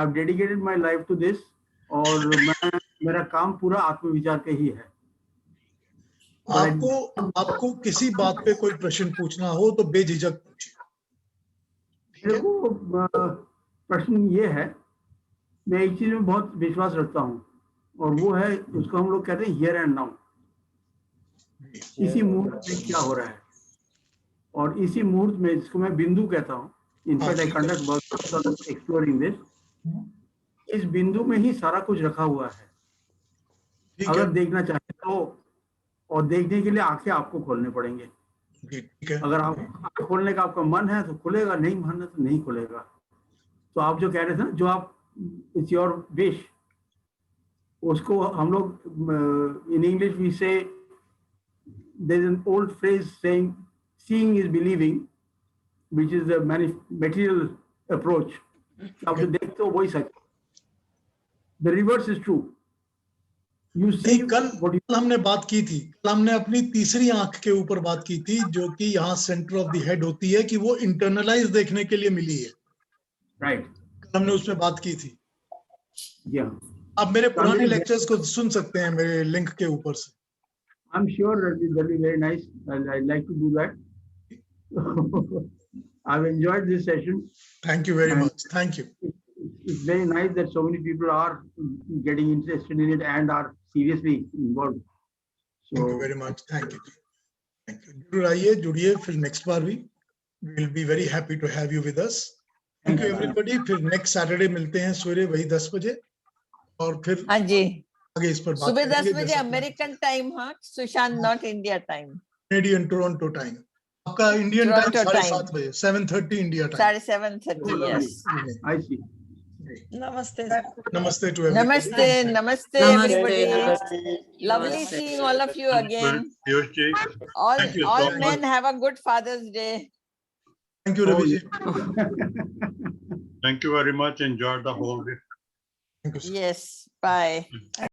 Speaker 7: I've dedicated my life to this, और मेरा काम पूरा आत्मविचार पे ही है।
Speaker 1: आपको किसी बात पे कोई प्रश्न पूछना हो तो बेझिझक पूछिए।
Speaker 7: मेरे को प्रश्न ये है, मैं एक चीज में बहुत विश्वास रखता हूँ, और वो है, उसको हम लोग कहते हैं हियर एंड नाउ। इसी मुहूर्त में क्या हो रहा है, और इसी मुहूर्त में, जिसको मैं बिंदु कहता हूँ, in fact I conduct workshops exploring this, इस बिंदु में ही सारा कुछ रखा हुआ है।
Speaker 1: ठीक
Speaker 7: अगर
Speaker 1: है,
Speaker 7: देखना चाहे तो, और देखने के लिए आंखें आपको खोलने पड़ेंगे।
Speaker 1: ठीक है,
Speaker 7: अगर आप आंखें खोलने का आपका मन है तो खुलेगा, नहीं मन है तो नहीं खुलेगा। तो आप जो कह रहे थे ना, जो आप, इट्स योर विश, उसको हम लोग in English we say, there is an old phrase saying seeing is believing, which is the material approach. आप जो देखते हो वही सच। The reverse is true. You see
Speaker 1: नहीं, कल हमने बात की थी, कल हमने अपनी तीसरी आंख के ऊपर बात की थी, जो कि यहाँ सेंटर ऑफ द हेड होती है, कि वो इंटरनलाइज देखने के लिए मिली है।
Speaker 7: राइट,
Speaker 1: कल हमने उसमें बात की थी।
Speaker 7: या
Speaker 1: आप मेरे पुराने लेक्चर्स को सुन सकते हैं मेरे लिंक के ऊपर से।
Speaker 7: I'm sure that will be very nice. I'd like to do that. I've enjoyed this session.
Speaker 1: Thank you very much, thank you.
Speaker 7: It's very nice that so many people are getting interested in it and are seriously involved.
Speaker 1: Thank you
Speaker 7: So
Speaker 1: very much, thank you, thank you. जरूर आइए, जुड़िए फिर next बार भी। We will be very happy to have you with us. Thank you everybody. फिर next Saturday मिलते हैं सवेरे वही 10 बजे, और फिर
Speaker 5: हाँ जी,
Speaker 1: आगे इस पर बात
Speaker 5: सुबह 10
Speaker 1: करेंगे।
Speaker 5: बजे अमेरिकन टाइम, हाँ Sushant, not India time,
Speaker 1: Canadian Toronto time. आपका इंडियन टाइम
Speaker 5: टोरंटो टाइम
Speaker 1: 7:30 बजे, 7:30 India time.
Speaker 5: 7:30, yes.
Speaker 7: I see.
Speaker 4: Namaste, sir.
Speaker 1: Namaste to everybody.
Speaker 5: Namaste, namaste
Speaker 2: Namaste.
Speaker 5: everybody.
Speaker 2: Namaste.
Speaker 5: Lovely
Speaker 2: Namaste.
Speaker 5: seeing all of you again.
Speaker 6: Piyush ji,
Speaker 5: All
Speaker 6: Thank you so
Speaker 5: all
Speaker 6: much.
Speaker 5: men have a good Father's Day.
Speaker 1: Thank you Ravi ji.
Speaker 6: thank you very much. Enjoyed the whole day.
Speaker 1: Thank you.
Speaker 5: Yes, bye.